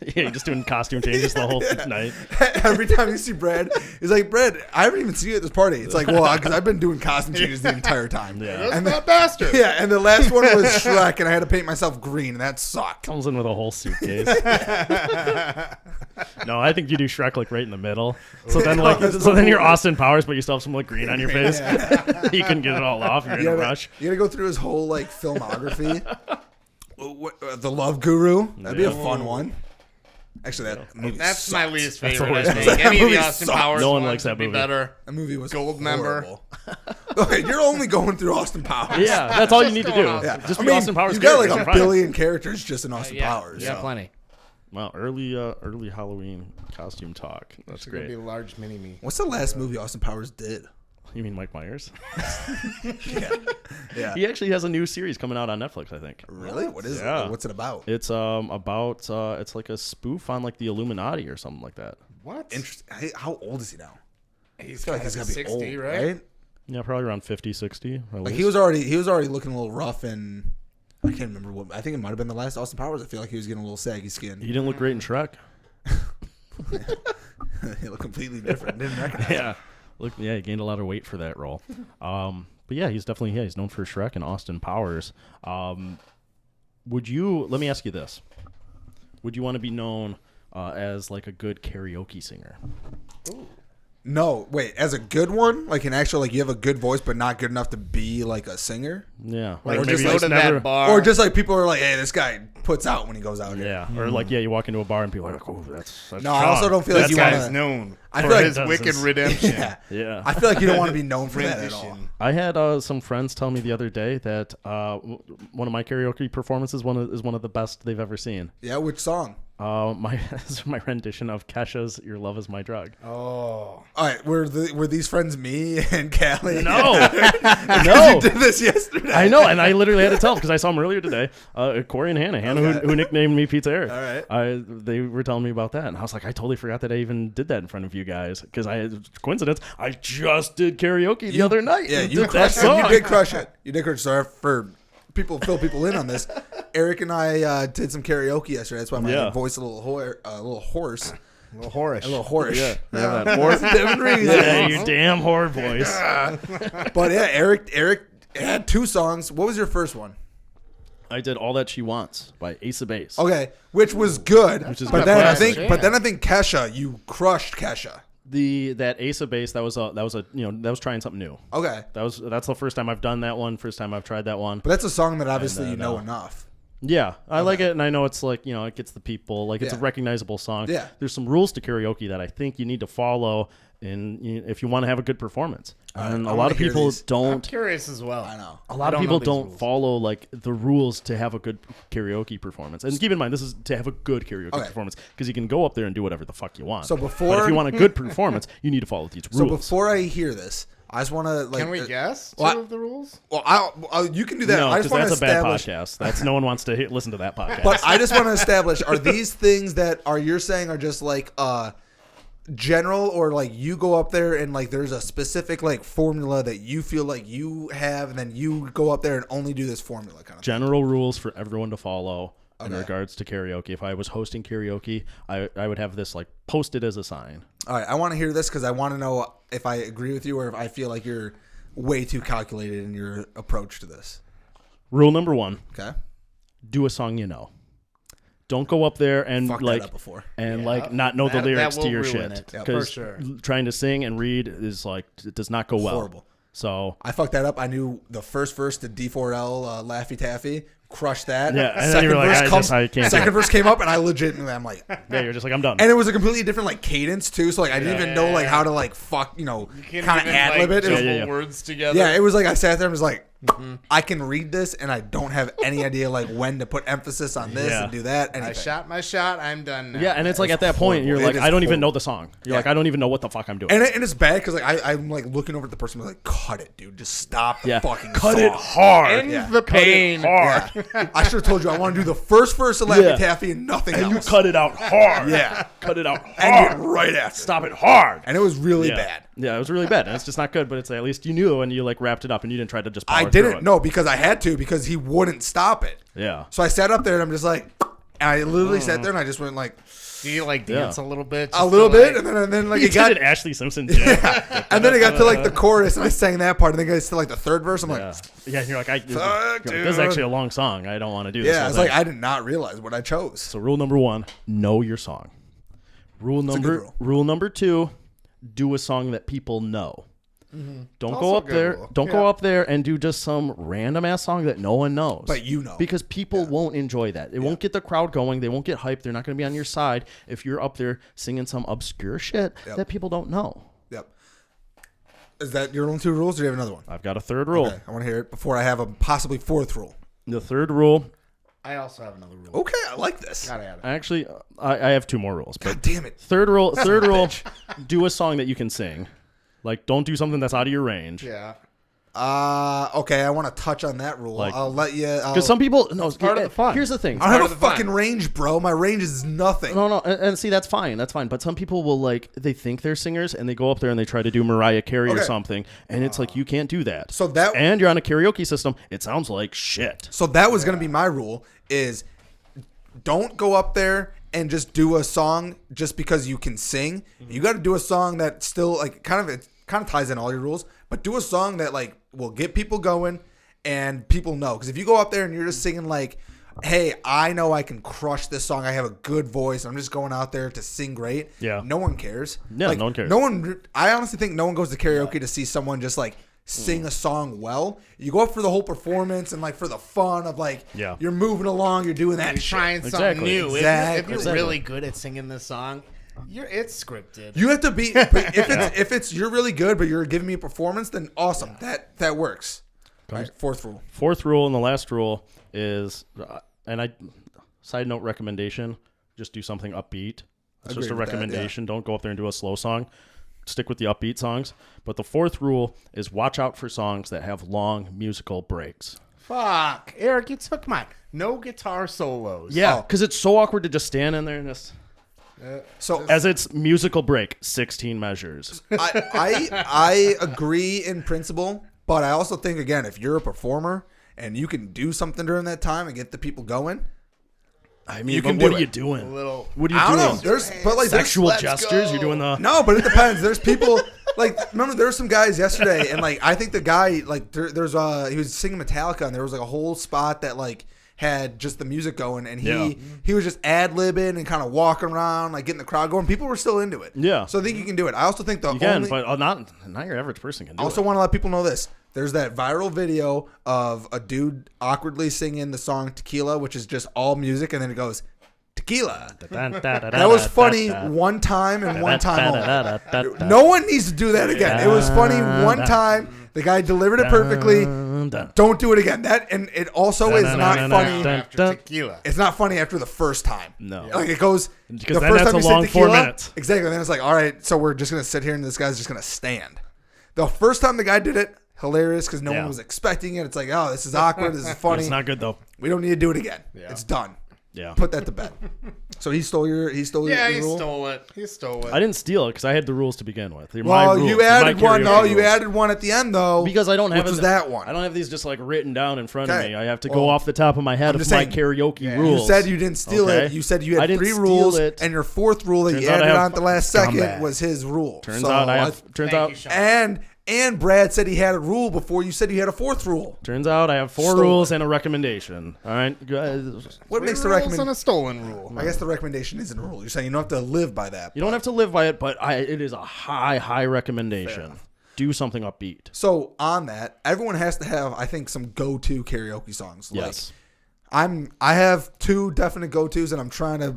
S2: Yeah, you're just doing costume changes the whole night.
S3: Every time you see Brad, he's like, Brad, I haven't even seen you at this party. It's like, well, because I've been doing costume changes the entire time.
S2: Yeah.
S3: And
S4: That bastard.
S3: yeah, and the last one was Shrek, and I had to paint myself green, and that sucked.
S2: Comes in with a whole suitcase. No, I think you do Shrek like right in the middle. So then you're Austin Powers, but you still have some like green on your face. You can get it all off. You're in a rush.
S3: You gotta go through his whole like filmography. The Love Guru. That'd be a fun one. Actually, that movie
S4: That's my
S3: sucked.
S4: least
S2: That's
S4: favorite.
S2: the
S4: I
S2: worst
S4: think.
S2: movie.
S4: Any of the
S3: That
S4: Austin
S3: movie
S4: Powers
S2: No one
S4: ones
S2: likes that
S4: would be
S2: movie.
S4: better.
S3: That movie was
S4: Gold
S3: horrible. Okay, you're only going through Austin Powers.
S2: Yeah, that's all you need to do.
S4: going
S3: Yeah.
S2: Just
S3: I
S2: be
S3: mean,
S2: Austin Powers.
S3: you got like
S2: characters,
S3: a
S2: you're fine.
S3: billion characters just in Austin Powers.
S4: Yeah,
S3: so.
S4: plenty.
S2: Wow, early Halloween costume talk. That's
S4: It's going to be
S2: great.
S4: a large mini-me.
S3: What's the last movie Austin Powers did?
S2: You mean Mike Myers?
S3: Yeah.
S2: He actually has a new series coming out on Netflix, I think.
S3: Really? What is
S2: Yeah.
S3: it? What's it about?
S2: It's about it's like a spoof on like the Illuminati or something like that.
S4: What?
S3: Interesting. Hey, how old is he now?
S4: He's
S3: I feel like
S4: got
S3: he's got to be
S4: 60,
S3: old,
S4: right?
S2: Yeah, probably around 50, 60.
S3: Like he was already looking a little rough, and I can't remember what. I think it might have been the last Austin Powers. I feel like he was getting a little saggy skin.
S2: He didn't look great in Shrek.
S3: He looked completely different. Didn't recognize him.
S2: He gained a lot of weight for that role. But yeah, he's definitely he's known for Shrek and Austin Powers. Let me ask you this: would you want to be known as like a good karaoke singer?
S3: Ooh. No, wait. As a good one, like an actual, like you have a good voice, but not good enough to be like a singer,
S2: Yeah,
S4: Like,
S3: Or
S4: just
S3: just
S4: go
S3: like
S4: to
S2: never-
S4: that bar.
S3: or just like people are like, "Hey, this guy puts out when he goes out here."
S2: Yeah, or like you walk into a bar and people are like, "Oh, that's
S3: No, I also don't feel like
S4: This
S3: you
S4: guy's
S3: want to.
S4: known
S3: I
S4: for
S3: feel like
S4: his
S2: that's
S4: wicked
S2: his-
S4: redemption.
S3: Yeah,
S2: Yeah."
S3: I feel like you don't want to be known for that at all.
S4: Rendition.
S2: I had some friends tell me the other day that one of my karaoke performances is one of the best they've ever seen.
S3: Yeah, which song?
S2: My rendition of Kesha's "Your Love Is My Drug."
S4: Oh.
S3: All right, were these friends me and Callie?
S2: No,
S3: You did this yesterday.
S2: I know, and I literally had to tell because I saw them earlier today. Corey and Hannah,
S3: Okay.
S2: who nicknamed me Pizza Eric.
S3: All right.
S2: They were telling me about that, and I was like, I totally forgot that I even did that in front of you guys because coincidence. I just did karaoke the other night.
S3: Yeah,
S2: and
S3: you
S2: did that
S3: crushed it.
S2: song.
S3: You did crush it. You did crush it. So for fill people in on this, Eric and I did some karaoke yesterday. That's why my voice a little hoarse.
S4: A little whorish.
S3: A little hoarse.
S2: Yeah,
S3: Yeah.
S2: that
S3: For different reasons.
S2: Yeah, you damn whore voice.
S3: But yeah, Eric had two songs. What was your first one?
S2: I did All That She Wants by Ace of Base.
S3: Okay, which was good.
S2: Which is
S3: but
S2: good.
S3: then
S4: Classic.
S3: I think Kesha, you crushed Kesha.
S2: That Ace of Base that was trying something new.
S3: Okay,
S2: That's the first time I've done that one. First time I've tried that one.
S3: but that's a song that obviously
S2: And
S3: you know enough.
S2: Yeah, I like it, and I know it's like it gets the people like it's a
S3: Yeah.
S2: recognizable song.
S3: Yeah.
S2: There's some rules to karaoke that I think you need to follow if you want to have a good performance. And
S3: I
S2: a lot
S3: wanna
S2: of
S3: hear
S2: people
S3: these.
S4: I'm
S2: don't.
S4: curious as well.
S3: I know.
S2: A lot of
S4: I don't
S2: people
S4: know these
S2: don't
S4: rules.
S2: follow like the rules to have a good karaoke performance. And keep in mind, this is to have a good karaoke
S3: Okay.
S2: performance because you can go up there and do whatever the fuck you want.
S3: So
S2: but
S3: before-
S2: if you want a good performance, you need to follow these
S3: So
S2: rules.
S3: before I hear this, I just want to like.
S4: Can we guess
S3: well,
S4: two of the rules?
S3: Well, you can do that.
S2: No,
S3: I
S2: because
S3: just want to
S2: that's a bad
S3: establish.
S2: podcast. That's no one wants to listen to that podcast.
S3: But I just want to establish: are these things that you're saying are just like general, or like you go up there and like there's a specific like formula that you feel like you have, and then you go up there and only do this formula kind of thing?
S2: General rules for everyone to follow. in regards to karaoke. If I was hosting karaoke, I would have this like posted as a sign.
S3: All right, I want to hear this because I want to know if I agree with you or if I feel like you're way too calculated in your approach to this.
S2: Rule number 1.
S3: Okay.
S2: Do a song you know. Don't go up there and
S3: Fucked
S2: like
S3: that up before.
S2: and like not know the lyrics to your shit.
S4: Yep,
S2: Because
S4: for sure.
S2: trying to sing and read is like it does not go well.
S3: Horrible.
S2: So
S3: I fucked that up. I knew the first verse to D4L Laffy Taffy. Crushed that.
S2: Yeah, and then you were like, I can't.
S3: Second verse came up, and I legitimately, I'm like,
S2: yeah, you're just like, I'm done.
S3: and it was a completely different like cadence too. So like I didn't even know like how to like fuck, kind of ad lib it.
S4: Jumble words together.
S3: Yeah, it was like I sat there and was like, I can read this, and I don't have any idea like when to put emphasis on this and do that. Anything.
S4: I shot my shot. I'm done now.
S2: Yeah, and it's like at that point, you're like, I don't even know the song. You're like, I don't even know what the fuck I'm doing.
S3: And it's bad because like I'm like looking over at the person and like, cut it, dude. Just stop the fucking
S2: cut
S3: song.
S2: it hard.
S4: End the pain.
S2: Hard.
S3: Yeah. I should have told you I want to do the first verse of Laffy Taffy and nothing
S2: And
S3: else.
S2: you cut it out hard.
S3: Yeah.
S2: Cut it out hard.
S3: And get right after.
S2: Stop it hard.
S3: And it was really bad.
S2: Yeah, it was really bad. And it's just not good, but it's at least you knew and you like wrapped it up and you didn't try to just power
S3: I
S2: through
S3: didn't
S2: it.
S3: know because I had to because he wouldn't stop it.
S2: Yeah.
S3: So I sat up there and I'm just like, and I literally sat there and I just went like
S4: Do you like dance a little bit?
S3: a little bit, and then like
S2: You
S3: it got
S2: did Ashley Simpson. Yeah.
S3: and then it got to like the chorus and I sang that part and then it got to like the third verse. I'm like,
S2: Yeah, and you're like,
S3: Fuck,
S2: this is
S3: dude.
S2: actually a long song. I don't want to do this.
S3: yeah,
S2: whole
S3: it's
S2: thing.
S3: like I did not realize what I chose.
S2: So rule number 1, know your song. Rule
S3: a good rule.
S2: rule number 2, do a song that people know. Don't
S4: Also
S2: go
S4: a
S2: up
S4: good
S2: there.
S4: rule.
S2: Don't go up there and do just some random ass song that no one knows.
S3: But you know.
S2: because people won't enjoy that. It won't get the crowd going. They won't get hyped. They're not going to be on your side if you're up there singing some obscure shit that people don't know.
S3: Yep. Is that your only 2 rules? Or do you have another one?
S2: I've got a third rule.
S3: Okay, I want to hear it before I have a possibly 4th rule.
S2: The third rule.
S4: I also have another rule.
S3: Okay, I like this.
S4: Gotta have it.
S2: Actually, I have 2 more rules. But
S3: God damn it.
S2: third rule. Do a song that you can sing. Like, don't do something that's out of your range.
S4: Yeah.
S3: Okay, I want to touch on that rule.
S2: Like-
S3: I'll let you.
S2: Because some people, no,
S4: part of the fun.
S2: Here's the thing.
S3: I don't have
S4: part
S3: a
S4: of the
S3: fucking range, bro. My range is nothing.
S2: No, and see, that's fine. That's fine. But some people will, like, they think they're singers, and they go up there and they try to do Mariah Carey or
S3: Okay.
S2: something, and it's like, you can't do that.
S3: So that-
S2: And you're on a karaoke system. It sounds like shit.
S3: So that was going to be my rule is don't go up there and just do a song just because you can sing. You got to do a song that still like it kind of ties in all your rules, but do a song that like will get people going and people know. Because if you go up there and you're just singing like, hey, I know I can crush this song. I have a good voice. I'm just going out there to sing great.
S2: Yeah.
S3: No one cares.
S2: Yeah,
S3: Like,
S2: no one cares.
S3: I honestly think no one goes to karaoke to see someone just like sing a song well. You go up for the whole performance and like for the fun of like you're moving along, you're doing that
S4: You're
S3: shit.
S4: trying something
S2: Exactly.
S4: new. If
S3: Exactly.
S4: you're really good at singing this song, it's scripted.
S3: You have to be if it's you're really good, but you're giving me a performance, then awesome. That works. All right, 4th rule.
S2: 4th rule and the last rule is, side note recommendation, just do something upbeat. It's just a
S3: Agreed with that,
S2: recommendation. Don't go up there and do a slow song. Stick with the upbeat songs. But the 4th rule is watch out for songs that have long musical breaks.
S4: Fuck. Eric, you took mine. No guitar solos.
S2: Yeah, because it's so awkward to just stand in there and just...
S3: So
S2: As its musical break, 16 measures.
S3: I agree in principle, but I also think again, if you're a performer and you can do something during that time and get the people going,
S2: I mean,
S3: You
S2: but
S3: can
S2: what
S3: do
S2: are you
S3: it.
S2: doing?
S4: little.
S2: What are you
S3: I don't
S2: doing?
S3: know. There's
S2: Sexual
S4: let's
S2: gestures?
S4: go.
S2: You're doing the...
S3: no, but it depends. There's people like remember there were some guys yesterday, and like I think the guy like there's he was singing Metallica, and there was like a whole spot that like had just the music going, and he was just ad libbing and kind of walking around, like getting the crowd going. People were still into it.
S2: Yeah.
S3: So I think you can do it. I also think
S2: You can, but not your average person can do
S3: I also
S2: it.
S3: want to let people know this. There's that viral video of a dude awkwardly singing the song Tequila, which is just all music, and then it goes, Tequila. That was funny one time and one time only. No one needs to do that again. It was funny one time. The guy delivered it perfectly. Don't do it again. That and it also is not funny.
S4: After tequila.
S3: It's not funny after the first time.
S2: No.
S3: Like it goes
S2: Because
S3: the
S2: then
S3: first
S2: that's
S3: time
S2: a
S3: you say
S2: long 4
S3: tequila,
S2: minutes.
S3: Exactly. Then it's like, all right, so we're just gonna sit here and this guy's just gonna stand. The first time the guy did it, hilarious because no one was expecting it. It's like, oh, this is awkward. This is funny.
S2: It's not good, though.
S3: We don't need to do it again. It's done.
S2: Yeah.
S3: Put that to bed. So he stole your rule?
S4: stole it. He stole it.
S2: I didn't steal it because I had the rules to begin with. They're
S3: Well,
S2: my rules.
S3: you
S2: They're
S3: added
S2: my
S3: one.
S2: karaoke
S3: No, you
S2: rules.
S3: added one at the end, though.
S2: Because I don't have
S3: Which was that one?
S2: I don't have these just like written down in front of
S3: Okay.
S2: me. I have to
S3: Well,
S2: go off the top of my head
S3: I'm
S2: of
S3: just
S2: my
S3: saying,
S2: karaoke rules.
S3: You said you didn't steal it.
S2: Okay.
S3: You said you
S2: I
S3: had
S2: didn't
S3: 3
S2: steal
S3: rules,
S2: it.
S3: and your 4th rule that
S2: Turns
S3: you
S2: out I
S3: added
S2: have
S3: on at the last second
S4: scumbag.
S3: was his rule.
S2: Turns
S3: So
S2: out I
S3: I-
S2: have. Turns
S4: Thank
S2: out.
S4: you, Sean.
S3: And Brad said he had a rule before you said you had a 4th rule.
S2: Turns out I have 4
S3: Stolen.
S2: rules and a recommendation. All right, guys.
S3: What
S4: Three
S3: makes the
S4: rules
S3: recommendation?
S4: and a stolen rule.
S3: I guess the recommendation isn't a rule. You're saying you don't have to live by that.
S2: You don't have to live by it, but it is a high recommendation. Do something upbeat.
S3: So on that, everyone has to have, I think, some go-to karaoke songs.
S2: Yes.
S3: I have 2 definite go-tos, and I'm trying to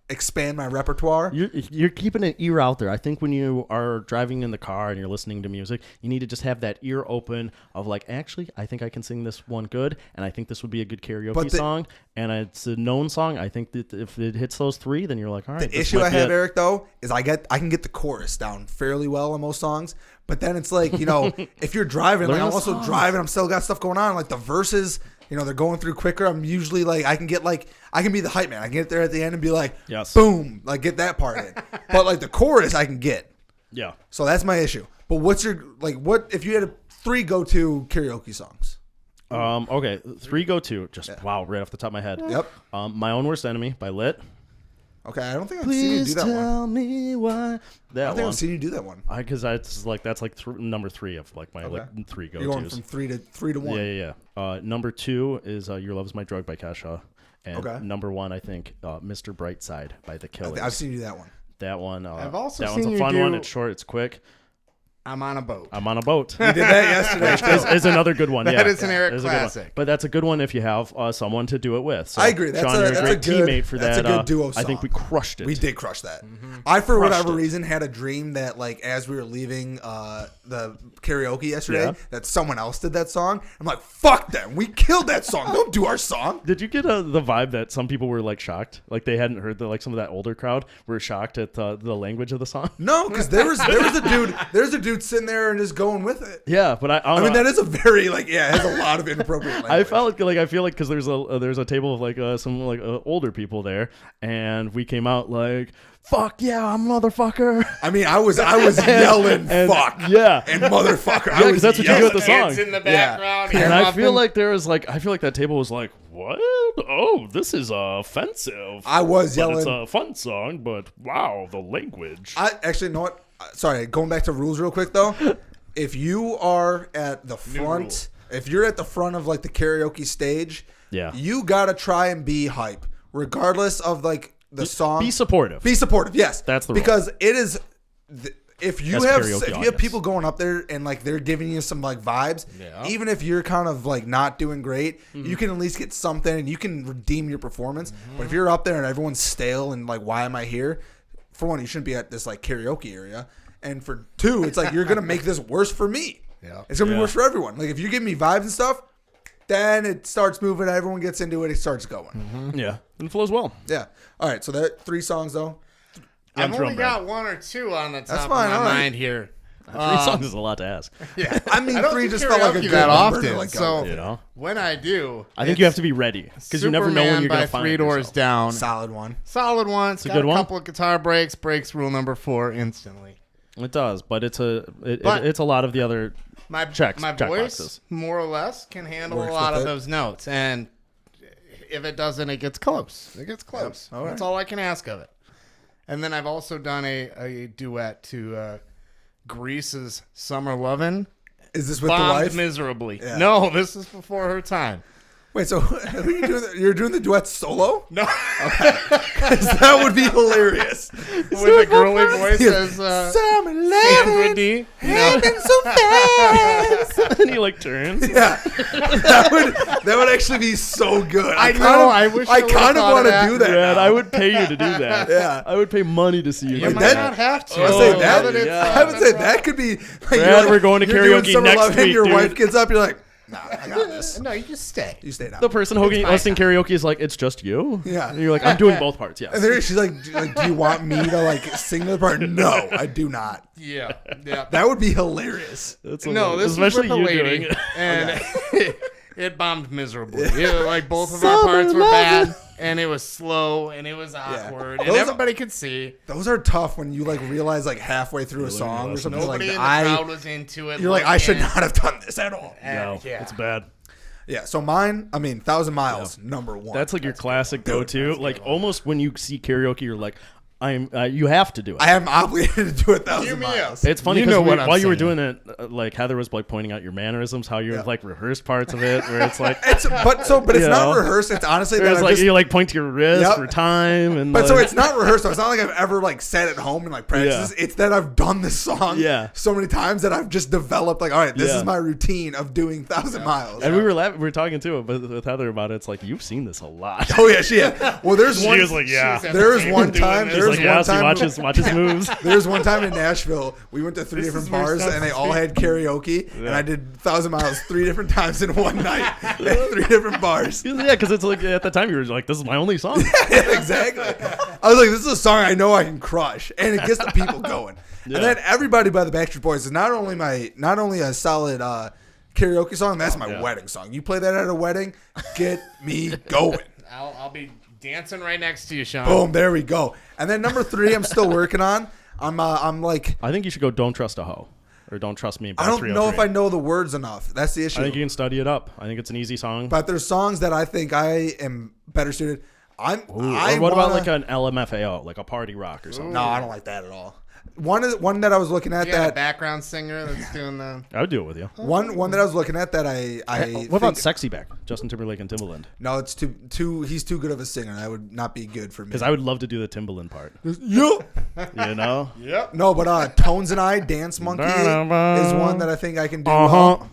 S3: expand my repertoire.
S2: You're keeping an ear out there. I think when you are driving in the car and you're listening to music, you need to just have that ear open of like, actually, I think I can sing this one good, and I think this would be a good karaoke song, and it's a known song. I think that if it hits those 3, then you're like, all right.
S3: The issue I have, Eric, though, is I can get the chorus down fairly well on most songs, but then it's like, if you're driving, like
S2: Learn
S3: I'm
S2: the
S3: also
S2: songs.
S3: driving, I'm still got stuff going on, like the verses. They're going through quicker. I'm usually like, I can be the hype man. I can get there at the end and be like,
S2: Yes.
S3: boom, like get that part in. But like the chorus, I can get.
S2: Yeah.
S3: So that's my issue. But what's your what if you had 3 go-to karaoke songs?
S2: Okay, 3 go-to. Wow, right off the top of my head.
S3: Yep.
S2: My Own Worst Enemy by Lit.
S3: Okay, I don't think I've seen you do that one.
S2: tell me why.
S3: I don't think I've seen you do that one.
S2: Because that's like number 3 of like my like 3 go-tos.
S3: You're going from 3 to 1.
S2: Yeah. Number 2 is Your Love Is My Drug by Kesha. And number 1, I think, Mr. Brightside by The Killers.
S3: I've seen you do that one.
S2: That one.
S4: I've also
S2: that
S4: seen
S2: one's a
S4: you
S2: fun
S4: do-
S2: one. It's short. It's quick.
S4: I'm on a boat.
S2: I'm on a boat.
S3: You did that yesterday.
S2: is another good one.
S4: That
S2: yeah.
S4: is an Eric
S2: Is a good one.
S4: classic.
S2: But that's a good one if you have someone to do it with. So,
S3: I agree. That's
S2: Sean,
S3: a-
S2: you're
S3: that's
S2: a great
S3: a good-
S2: teammate for
S3: that's
S2: that.
S3: a good duo
S2: I think
S3: song.
S2: we crushed it.
S3: We did crush that. I, for
S2: Crushed
S3: whatever
S2: it.
S3: reason, had a dream that, like, as we were leaving the karaoke yesterday, that someone else did that song. I'm like, fuck them. We killed that song. Don't do our song.
S2: Did you get the vibe that some people were like shocked, like they hadn't heard some of that older crowd were shocked at the language of the song?
S3: No, because there was a dude sitting there and just going with it.
S2: Yeah, but I
S3: I mean, that is a very it has a lot of inappropriate language.
S2: I felt like I feel like because there's a table of like some like older people there, and we came out like, fuck yeah, I'm a motherfucker.
S3: I mean, I was yelling
S2: And-
S3: fuck
S2: yeah.
S3: and motherfucker.
S2: Yeah, 'cause that's what you do with the song.
S4: Kids in the background.
S2: And
S4: ear
S2: I
S4: muffin.
S2: feel like I feel like that table was like, what? Oh, this is offensive.
S3: I was
S2: But
S3: yelling.
S2: it's a fun song, but wow, the language.
S3: I actually know what. Sorry, going back to rules real quick though. If you are at the front, if you're at the front of like the karaoke stage,
S2: Yeah.
S3: you gotta try and be hype, regardless of like the song.
S2: Be supportive.
S3: Be supportive. Yes,
S2: That's the rule.
S3: because it is. If you
S2: As
S3: have
S2: karaoke
S3: if you have
S2: audience.
S3: people going up there and like they're giving you some like vibes, even if you're kind of like not doing great, you can at least get something and you can redeem your performance. But if you're up there and everyone's stale and like, why am I here? For one, you shouldn't be at this like karaoke area, and for 2, it's like you're gonna make this worse for me.
S4: Yeah.
S3: It's gonna be
S2: Yeah.
S3: worse for everyone. Like if you give me vibes and stuff, then it starts moving. Everyone gets into it. It starts going.
S2: Yeah, and it flows well.
S3: Yeah. All right. So that 3 songs though.
S4: I've
S2: drum
S4: only got 1 or 2 on the top
S3: fine,
S4: of my
S3: all right.
S4: mind here.
S2: 3 songs is a lot to ask.
S4: Yeah,
S3: I mean,
S4: I don't
S3: 3
S4: do
S3: just felt like a
S4: karaoke
S3: good
S4: that
S3: number
S4: often.
S3: to, like, go
S4: So
S3: with.
S2: You know,
S4: when I do,
S2: I think you have to be ready because you never know when you're
S4: by
S2: gonna find
S4: Three Doors
S2: yourself.
S4: Down.
S3: Solid one.
S4: Solid one. It's
S2: a
S4: got
S2: good
S4: a
S2: one.
S4: couple of guitar breaks rule number 4 instantly.
S2: It does, but it's
S4: But-
S2: it's a lot of the other.
S4: My
S2: Check
S4: voice,
S2: boxes.
S4: more or less, can handle
S3: Works
S4: a lot
S3: with
S4: of
S3: it.
S4: those notes, and if it doesn't, it gets close. It gets close.
S3: All right.
S4: That's all I can ask of it. And then I've also done a duet to Grease's "Summer Lovin'."
S3: Is this with
S4: Bombed
S3: the wife?
S4: miserably.
S3: Yeah.
S4: No, this is before her time.
S3: Wait, so who are you doing you're doing the duet solo?
S4: No,
S3: 'Cause that would be hilarious.
S4: with a girly voice as
S3: Summer
S4: Sandra
S3: loving,
S4: D. No.
S3: happened so fast.
S2: And he like turns.
S3: Yeah, that would actually be so good.
S4: I know, I wish I would've
S3: kind of
S4: thought of
S3: want to
S4: that.
S3: do that.
S2: Brad,
S3: now.
S2: I would pay you to do that.
S3: Yeah.
S2: I would pay money to see you.
S4: You
S2: do
S4: might
S3: that-
S4: not have to.
S3: I would say
S2: Oh,
S3: that.
S4: Now it's,
S2: yeah.
S3: I would say that could be. Like,
S2: Brad, we're going to
S3: you're doing
S2: karaoke
S3: Summer
S2: next
S3: Lovin',
S2: week,
S3: Your
S2: dude.
S3: wife gets up. You're like, nah, I got this.
S4: No, you just stay.
S3: You stay down.
S2: The person
S4: It's my
S2: hosting
S4: time.
S2: karaoke is like, it's just you.
S3: Yeah.
S2: And you're like, I'm doing both parts. Yes.
S3: And then she's like, do you want me to like sing the part? No, I do not.
S4: Yeah, yeah.
S3: That would be hilarious.
S2: That's
S4: No,
S2: hilarious.
S4: this
S2: especially
S4: is with
S2: you
S4: a lady,
S2: doing it.
S4: and It bombed miserably. Like both of our parts were bad, and it was slow, and it was awkward, and everybody could see.
S3: Those are tough when you like realize like halfway through a song or something
S4: Nobody
S3: like
S4: in
S3: that.
S4: the crowd was into it.
S3: You're like, I should not have done this at all.
S2: No, it's bad.
S3: Yeah, so mine, I mean, 1,000 Miles, number one.
S2: That's like your classic go-to. Like almost when you see karaoke, you're like, you have to do it.
S3: I am obligated to do 1,000 Miles.
S2: It's funny because while you were doing it, like Heather was like pointing out your mannerisms, how you like rehearsed parts of it, where it's like
S3: but it's not rehearsed. It's honestly that
S2: like you like point to your wrist for time, and
S3: so it's not rehearsed. So it's not like I've ever like sat at home and like practiced. It's that I've done this song so many times that I've just developed like, all right, this is my routine of doing 1,000 Miles.
S2: And we were talking too with Heather about it. It's like you've seen this a lot.
S3: Oh yeah, she had. Well, there's one.
S2: She was like,
S3: There was one time.
S2: Watch his moves.
S3: There's one time in Nashville, we went to 3 different bars and they all had karaoke, and I did 1,000 Miles 3 different times in one night at 3 different bars.
S2: Yeah, because it's like at the time you were like, this is my only song.
S3: Yeah, exactly. I was like, this is a song I know I can crush, and it gets the people going. And then Everybody by the Backstreet Boys is not only a solid karaoke song, that's my wedding song. You play that at a wedding, get me going.
S4: I'll be dancing right next to you, Sean.
S3: Boom, there we go. And then number 3, I'm still working on. I'm like,
S2: I think you should go "Don't Trust a Hoe" or "Don't Trust Me." By
S3: I don't know if I know the words enough. That's the issue.
S2: I think you can study it up. I think it's an easy song.
S3: But there's songs that I think I am better suited.
S2: What about like an LMFAO, like a party rock or something?
S3: No, I don't like that at all. One that I was looking at
S4: a background singer that's doing the.
S2: I would do it with you.
S3: One that I was looking at that
S2: What about "Sexy Back"? Justin Timberlake and Timbaland.
S3: No, it's too. He's too good of a singer. That would not be good for me.
S2: Because I would love to do the Timbaland part.
S3: You
S2: know.
S4: Yep.
S3: No, but Tones and I, Dance Monkey is one that I think I can do well.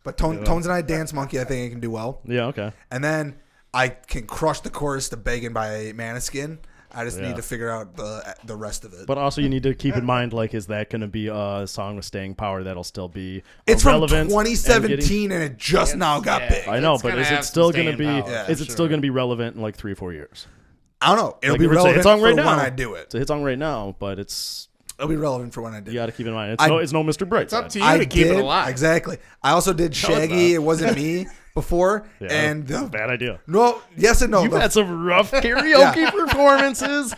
S3: But Tones and I, Dance Monkey, I think I can do well.
S2: Yeah. Okay.
S3: And then I can crush the chorus to "Begging" by Maneskin. I just need to figure out the rest of it.
S2: But also, you need to keep in mind, like, is that going to be a song with staying power that'll still be
S3: it's from
S2: relevant
S3: 2017 and it just now got big.
S2: I know, but is it still going to be? Is it still going to be relevant in like 3 or 4 years?
S3: I don't know. It'll
S2: like
S3: be relevant for
S2: when
S3: I do it.
S2: It's a hit song right now, but it'll
S3: be relevant for when I do it.
S2: You got to keep in mind. It's no Mr. Bright.
S4: It's up to you to keep it alive.
S3: Exactly. I also did Shaggy. It wasn't me. Before and
S2: bad idea.
S3: No, yes and no.
S2: You've had some rough karaoke performances.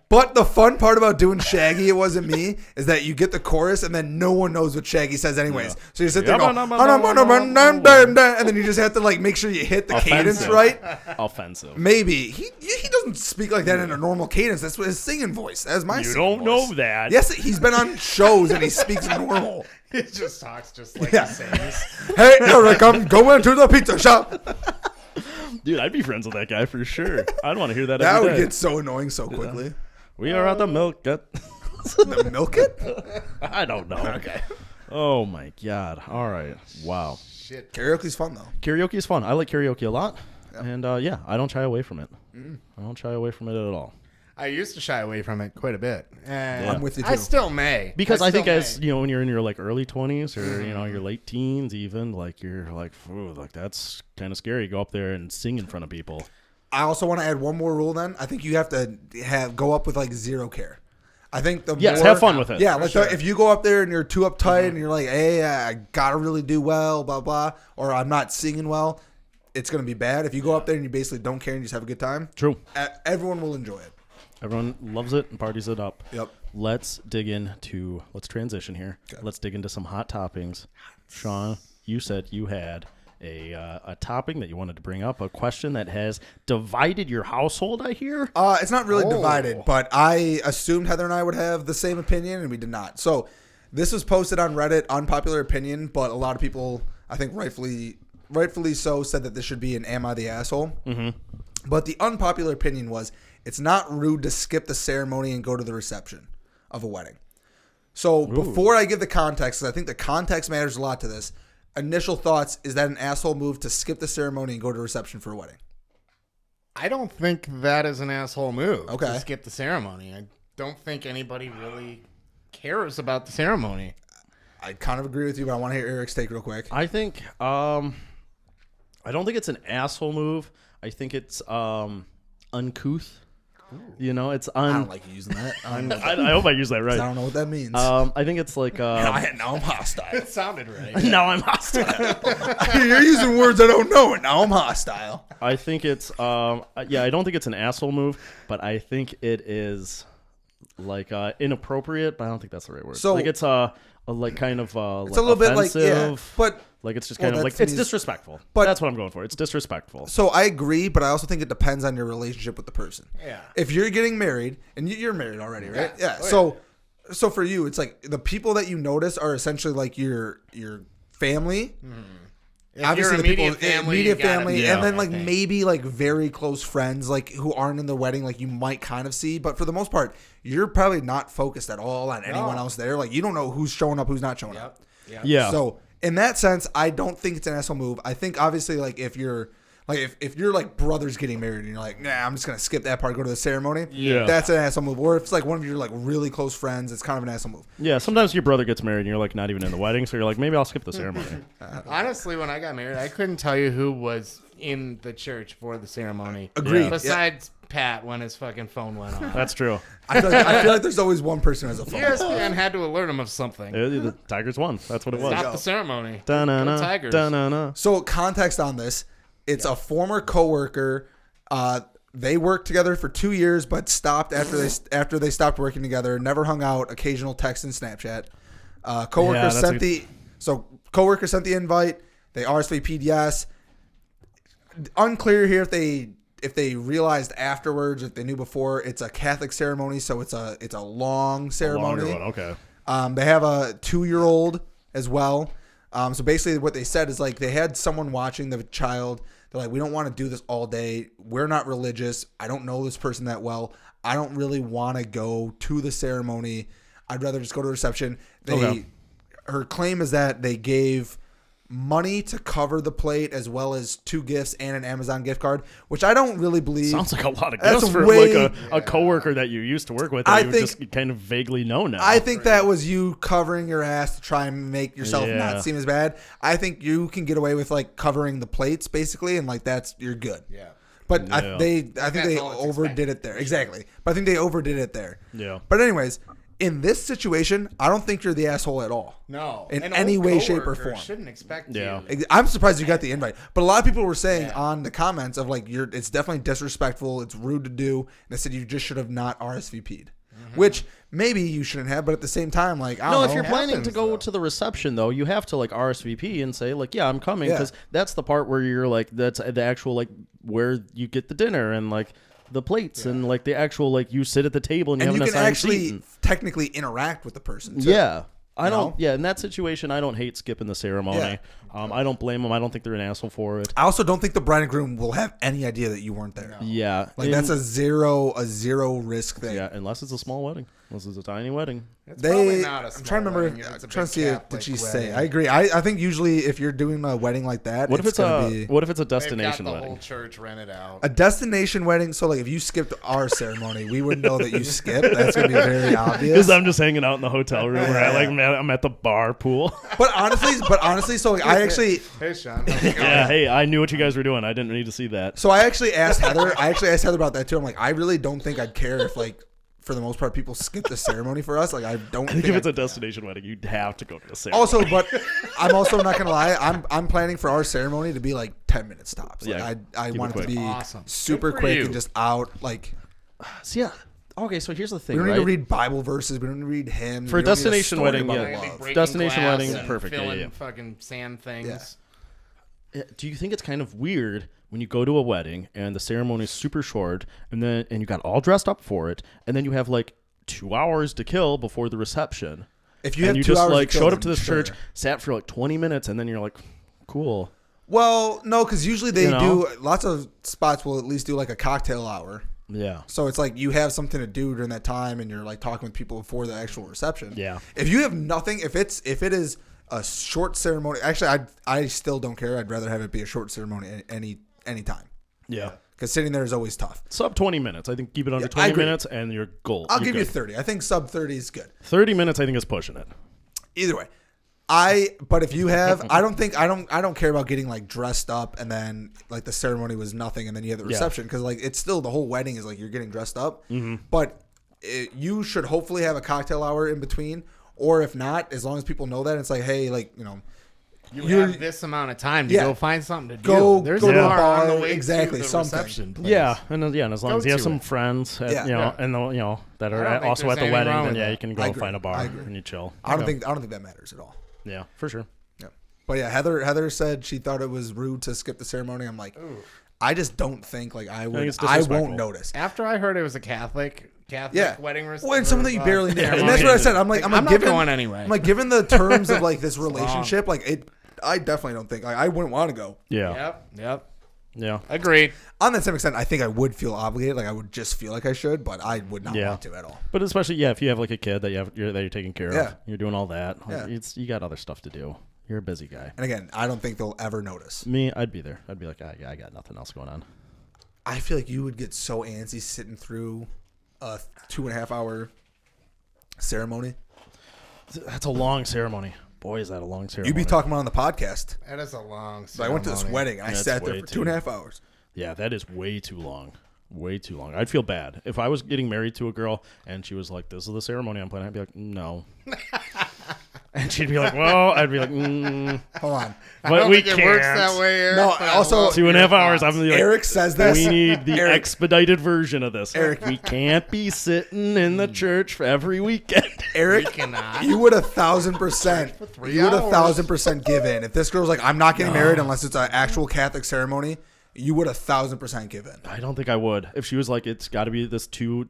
S3: But the fun part about doing Shaggy, it wasn't me, is that you get the chorus and then no one knows what Shaggy says anyways. So you sit there and go, and then you just have to like make sure you hit the cadence right.
S2: Offensive.
S3: Maybe he doesn't speak like that in a normal cadence. That's what his singing voice. That's my.
S2: You don't know that.
S3: Yes, he's been on shows and he speaks normal.
S4: He just talks just like he sings.
S3: Hey, Eric, I'm going to the pizza shop.
S2: Dude, I'd be friends with that guy for sure. I'd want to hear that.
S3: That would get so annoying so quickly.
S2: Yeah. We are at the milk it.
S3: The milk it?
S2: I don't know.
S3: Okay.
S2: Oh my god. All right. Wow.
S3: Shit. Karaoke's fun though.
S2: Karaoke is fun. I like karaoke a lot, and I don't shy away from it. I don't shy away from it at all.
S4: I used to shy away from it quite a bit.
S3: I'm with you too.
S4: I still may.
S2: Because I think as you know, when you're in your like early 20s or your late teens, even like you're like, that's kind of scary. Go up there and sing in front of people.
S3: I also want to add one more rule. Then I think you have to go up with like zero care. I think
S2: have fun with it.
S3: Yeah, like if you go up there and you're too uptight and you're like, hey, I gotta really do well, blah blah, or I'm not singing well, it's gonna be bad. If you go up there and you basically don't care and you just have a good time,
S2: true,
S3: everyone will enjoy it.
S2: Everyone loves it and parties it up.
S3: Yep.
S2: Let's transition here. Okay. Let's dig into some hot toppings. Sean, you said you had a topping that you wanted to bring up, a question that has divided your household, I hear?
S3: It's not really divided, but I assumed Heather and I would have the same opinion, and we did not. So this was posted on Reddit, unpopular opinion, but a lot of people, I think rightfully so, said that this should be an Am I the Asshole? Mm-hmm. But the unpopular opinion was, it's not rude to skip the ceremony and go to the reception of a wedding. So before I give the context, because I think the context matters a lot to this, initial thoughts, is that an asshole move to skip the ceremony and go to reception for a wedding?
S4: I don't think that is an asshole move
S3: to
S4: skip the ceremony. I don't think anybody really cares about the ceremony.
S3: I kind of agree with you, but I want to hear Eric's take real quick.
S2: I think I don't think it's an asshole move. I think it's uncouth. You know, it's
S3: I don't like using that.
S2: I hope I use that right.
S3: I don't know what that means.
S2: I think it's like
S3: now I'm hostile.
S4: It sounded right.
S2: now I'm hostile.
S3: You're using words I don't know, and now I'm hostile.
S2: I think it's I don't think it's an asshole move, but I think it is like inappropriate, but I don't think that's the right word.
S3: So
S2: like it's like kind of
S3: it's
S2: like
S3: a little bit
S2: offensive,
S3: like but
S2: like it's just kind of like it's disrespectful.
S3: But
S2: that's what I'm going for. It's disrespectful.
S3: So I agree, but I also think it depends on your relationship with the person.
S4: Yeah.
S3: If you're getting married, and you're married already, right? Yeah.
S4: Oh,
S3: So for you, it's like the people that you notice are essentially like your family.
S4: If
S3: Obviously,
S4: you're
S3: the people,
S4: immediate family,
S3: and then like maybe like very close friends, like who aren't in the wedding, like you might kind of see. But for the most part, you're probably not focused at all on anyone else there. Like you don't know who's showing up, who's not showing up.
S4: Yep.
S2: Yeah.
S3: So in that sense, I don't think it's an asshole move. I think obviously like if you're like brothers getting married and you're like, nah, I'm just gonna skip that part, go to the ceremony.
S2: Yeah.
S3: That's an asshole move. Or if it's like one of your like really close friends, it's kind of an asshole move.
S2: Yeah, sometimes your brother gets married and you're like not even in the wedding, so you're like, maybe I'll skip the ceremony.
S4: Honestly, when I got married, I couldn't tell you who was in the church for the ceremony.
S3: Agreed.
S2: Yeah.
S4: Besides Pat when his fucking phone went off.
S2: That's true.
S3: I feel like there's always one person who has a phone.
S4: ESPN had to alert him of something.
S2: The Tigers won. That's what it was.
S4: Stop the ceremony.
S2: Da-na-na,
S4: Go Tigers.
S2: da-na-na.
S3: So context on this, it's a former coworker. They worked together for 2 years, but stopped after they stopped working together. Never hung out. Occasional text and Snapchat. Coworker sent the invite. They RSVP'd yes. Unclear here if they realized afterwards, if they knew before. It's a Catholic ceremony, so it's a long ceremony.
S2: A longer one, okay.
S3: They have a 2-year-old as well. So basically what they said is like they had someone watching the child. They're like, we don't want to do this all day. We're not religious. I don't know this person that well. I don't really want to go to the ceremony. I'd rather just go to the reception. Her claim is that they gave money to cover the plate as well as 2 gifts and an Amazon gift card, which I don't really believe.
S2: Sounds like a lot of
S3: That's
S2: gifts for
S3: way-
S2: like a coworker that you used to work with that you just kind of vaguely know now.
S3: I think that was you covering your ass to try and make yourself
S2: Yeah.
S3: not seem as bad. I think you can get away with like covering the plates basically, and like you're good.
S4: Yeah.
S3: But
S2: Yeah.
S3: I think they
S4: all it's
S3: overdid
S4: expected.
S3: it there. Exactly. But I think they overdid it there.
S2: Yeah.
S3: But anyways, in this situation, I don't think you're the asshole at all.
S4: No.
S3: In
S4: An
S3: any
S4: old
S3: way, shape, or
S4: coworker
S3: form.
S4: Shouldn't expect
S2: Yeah.
S4: you.
S3: I'm surprised you got the invite. But a lot of people were saying on the comments of like it's definitely disrespectful, it's rude to do, and they said you just should have not RSVP'd. Which maybe you shouldn't have, but at the same time, like I don't know.
S2: If you're planning to
S4: happens,
S2: go
S4: though.
S2: to the reception though, you have to like RSVP and say like, yeah, I'm coming,
S3: Yeah.
S2: because that's the part where you're like, that's the actual like where you get the dinner and like the plates and like the actual like you sit at the table and you
S3: and
S2: have
S3: you
S2: an
S3: can
S2: assigned
S3: actually
S2: seat and-
S3: technically interact with the person too.
S2: Yeah. I
S3: know?
S2: don't. Yeah, in that situation, I don't hate skipping the ceremony.
S3: Yeah.
S2: I don't blame them. I don't think they're an asshole for it.
S3: I also don't think the bride and groom will have any idea that you weren't there.
S2: Yeah,
S3: Like that's a zero risk thing.
S2: yeah, unless it's a small wedding, unless it's a tiny wedding.
S4: It's probably not a
S3: I'm trying to
S4: small
S3: remember.
S4: wedding if it's a
S3: I'm trying
S4: big
S3: to see it. Did
S4: Catholic
S3: she say?
S4: wedding.
S3: I agree. I think usually if you're doing a wedding like that,
S2: What if it's
S3: gonna
S2: a
S3: be
S2: what if it's a
S4: They've got
S2: destination
S4: the
S2: wedding?
S4: whole church rented out.
S3: a destination wedding? So like if you skipped our ceremony, we would know that you skipped. That's gonna be very obvious.
S2: Because I'm just hanging out in the hotel room, or I'm at the bar pool.
S3: But honestly, so like I actually.
S4: Hey, Sean. How's it going?
S2: Yeah, hey, I knew what you guys were doing. I didn't need to see that.
S3: So I actually asked Heather. About that too. I'm like, I really don't think I'd care if like, for the most part, people skip the ceremony for us. Like, I don't.
S2: I think if it's a destination wedding, you'd have to go to the ceremony.
S3: Also, but I'm also not gonna lie. I'm planning for our ceremony to be like 10 minutes tops. Like,
S2: Yeah,
S3: I
S2: keep
S3: want
S2: it
S3: it to be
S4: Awesome.
S3: super
S4: Good for
S3: quick
S4: you.
S3: and just out. Like,
S2: so yeah. Okay, so here's the
S3: we
S2: thing,
S3: don't
S2: right?
S3: need to read Bible verses. We don't need to read hymns.
S2: For a
S3: we don't need
S2: destination
S3: story
S2: wedding,
S3: about
S2: yeah.
S4: They're gonna be
S3: love.
S4: breaking
S2: Destination
S4: glass
S2: wedding,
S4: and
S2: perfect, yeah,
S4: filling
S2: yeah.
S4: fucking sand things.
S2: Do you think it's kind of weird when you go to a wedding and the ceremony is super short, and you got all dressed up for it, and then you have like 2 hours to kill before the reception?
S3: If you
S2: and
S3: have
S2: you
S3: 2
S2: just
S3: hours
S2: like
S3: to kill,
S2: showed up
S3: then
S2: to this
S3: sure.
S2: church, sat for like 20 minutes, and then you're like, cool.
S3: Well, no, because usually they
S2: You know?
S3: do. Lots of spots will at least do like a cocktail hour.
S2: Yeah.
S3: So it's like you have something to do during that time, and you're like talking with people before the actual reception.
S2: Yeah.
S3: If you have nothing, if it is a short ceremony, actually, I still don't care. I'd rather have it be a short ceremony any time.
S2: Yeah.
S3: Because sitting there is always tough.
S2: Sub 20 minutes. I think keep it under
S3: I
S2: 20
S3: agree.
S2: minutes, and you're gold.
S3: I'll
S2: You're
S3: give you
S2: good.
S3: 30. I think sub 30 is good.
S2: 30 minutes, I think, is pushing it.
S3: Either way, But if you have, I don't care about getting like dressed up and then like the ceremony was nothing and then you have the reception because like it's still the whole wedding is like you're getting dressed up. But you should hopefully have a cocktail hour in between, or if not, as long as people know that it's like, hey, like
S4: you have this amount of time to go find something to
S3: do.
S4: There's
S3: go
S4: a
S3: to a
S4: bar
S3: bar,
S4: on the way
S3: exactly,
S4: to the
S3: something.
S4: reception place.
S2: Yeah, and as long as you have some friends, and that are also at the wedding, then you can go find a bar and you chill.
S3: I don't think that matters at all.
S2: Yeah, for sure.
S3: Yeah, but yeah, Heather said she thought it was rude to skip the ceremony. I'm like, I just don't think like I won't notice.
S4: After I heard it was a Catholic wedding reception.
S3: Well, and something that you barely knew. And that's what I said. I'm like, I'm
S4: not going anyway.
S3: I'm like, given the terms of like this relationship, like I definitely don't think I wouldn't want to go.
S2: Yeah.
S4: Yep.
S2: Yeah.
S4: Agreed.
S3: On that same extent, I think I would feel obligated. Like I would just feel like I should, but I would not want to at all.
S2: But especially, if you have like a kid that you're taking care of, you're doing all that. Like, you got other stuff to do. You're a busy guy.
S3: And again, I don't think they'll ever notice.
S2: Me, I'd be there. I'd be like, I got nothing else going on.
S3: I feel like you would get so antsy sitting through a 2.5 hour ceremony.
S2: That's a long ceremony. Boy, is that a long ceremony.
S3: You'd be talking about on the podcast.
S4: That is a long ceremony.
S3: So I went to this wedding and I sat there for 2.5 hours.
S2: Yeah, that is way too long. Way too long. I'd feel bad. If I was getting married to a girl and she was like, this is the ceremony I'm planning, I'd be like, no. And she'd be like, well, I'd be like,
S3: hold on.
S2: But we
S4: can't.
S2: It
S4: works that way, Eric.
S3: No, also
S2: 2.5 hours. I'm like,
S3: Eric says this.
S2: We need the
S3: Eric,
S2: expedited version of this.
S3: Eric,
S2: we can't be sitting in the church for every weekend.
S3: Eric, you would 1,000%. You would 1,000% give in. If this girl's like, I'm not getting married unless it's an actual Catholic ceremony. You would 1,000% give in.
S2: I don't think I would. If she was like, it's got to be this 3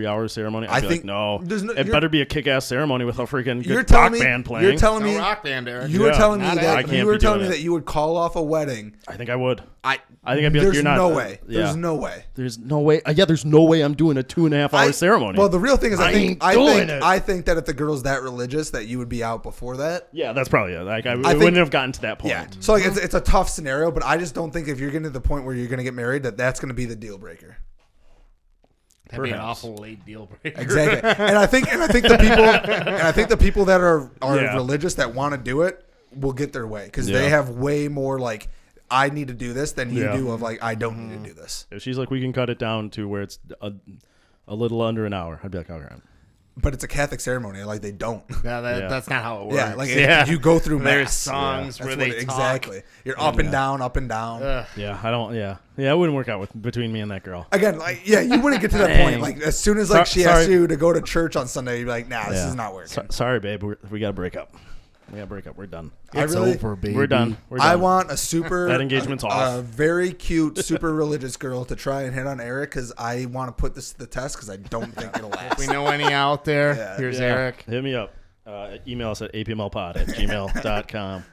S2: hour ceremony, I'd be
S3: think
S2: like, no. It better be a kick-ass ceremony with a freaking good
S3: rock
S2: band playing.
S3: You're telling me,
S4: rock band, Eric.
S3: You were telling me that
S2: that
S3: you would call off a wedding.
S2: I think I would.
S3: I
S2: think I'd be like, you're not.
S3: No way. There's no way.
S2: There's no way. There's no way I'm doing a 2.5 hour ceremony.
S3: Well, the real thing is, I think that if the girl's that religious, that you would be out before that.
S2: Yeah, that's probably it. Like I wouldn't have gotten to that point.
S3: Yeah. So like it's a tough scenario, but I just don't think if you're getting to the point where you're going to get married, that's going to be the deal breaker.
S4: That'd be an awful late deal breaker.
S3: Exactly. And I think the people that are religious that want to do it will get their way because they have way more like, I need to do this than you do of like, I don't need to do this.
S2: If she's like, we can cut it down to where it's a little under an hour, I'd be like, all right.
S3: But it's a Catholic ceremony. Like they don't.
S4: Yeah, that's not how it works.
S3: Yeah, like you go through mass.
S4: There's songs where they talk.
S3: Exactly. You're up and down, up and down.
S2: Yeah, I don't. Yeah, it wouldn't work out between me and that girl.
S3: Again, like you wouldn't get to that point. Like as soon as like she asks you to go to church on Sunday, you'd be like, nah, this is not working.
S2: Sorry, babe, we got to break up. We got to break up. We're done.
S4: It's over, baby.
S2: We're done.
S3: I want a super
S2: that engagement's off.
S3: A very cute, super religious girl to try and hit on Eric because I want to put this to the test because I don't think it'll last.
S4: If we know any out there, here's Eric.
S2: Hit me up. Email us at apmlpod@gmail.com.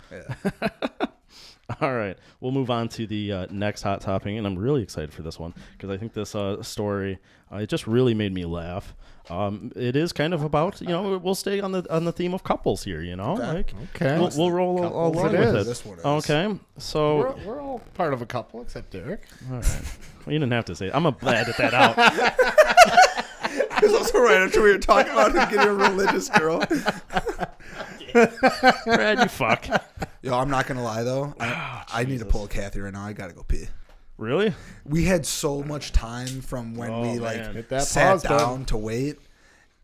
S2: All right. We'll move on to the next hot topic, and I'm really excited for this one because I think this story, it just really made me laugh. It is kind of about, we'll stay on the theme of couples here,
S3: Okay.
S2: We'll roll along with it.
S3: This one is.
S2: Okay. So
S4: we're all part of a couple except Derek.
S2: All right. Well, you didn't have to say it. I'm glad to edit that out.
S3: It's also right after we were talking about him getting a religious girl.
S2: Brad, you fuck.
S3: Yo, I'm not gonna lie though. I need to pull a Kathy right now. I gotta go pee.
S2: Really?
S3: We had so much time from when we sat down to wait,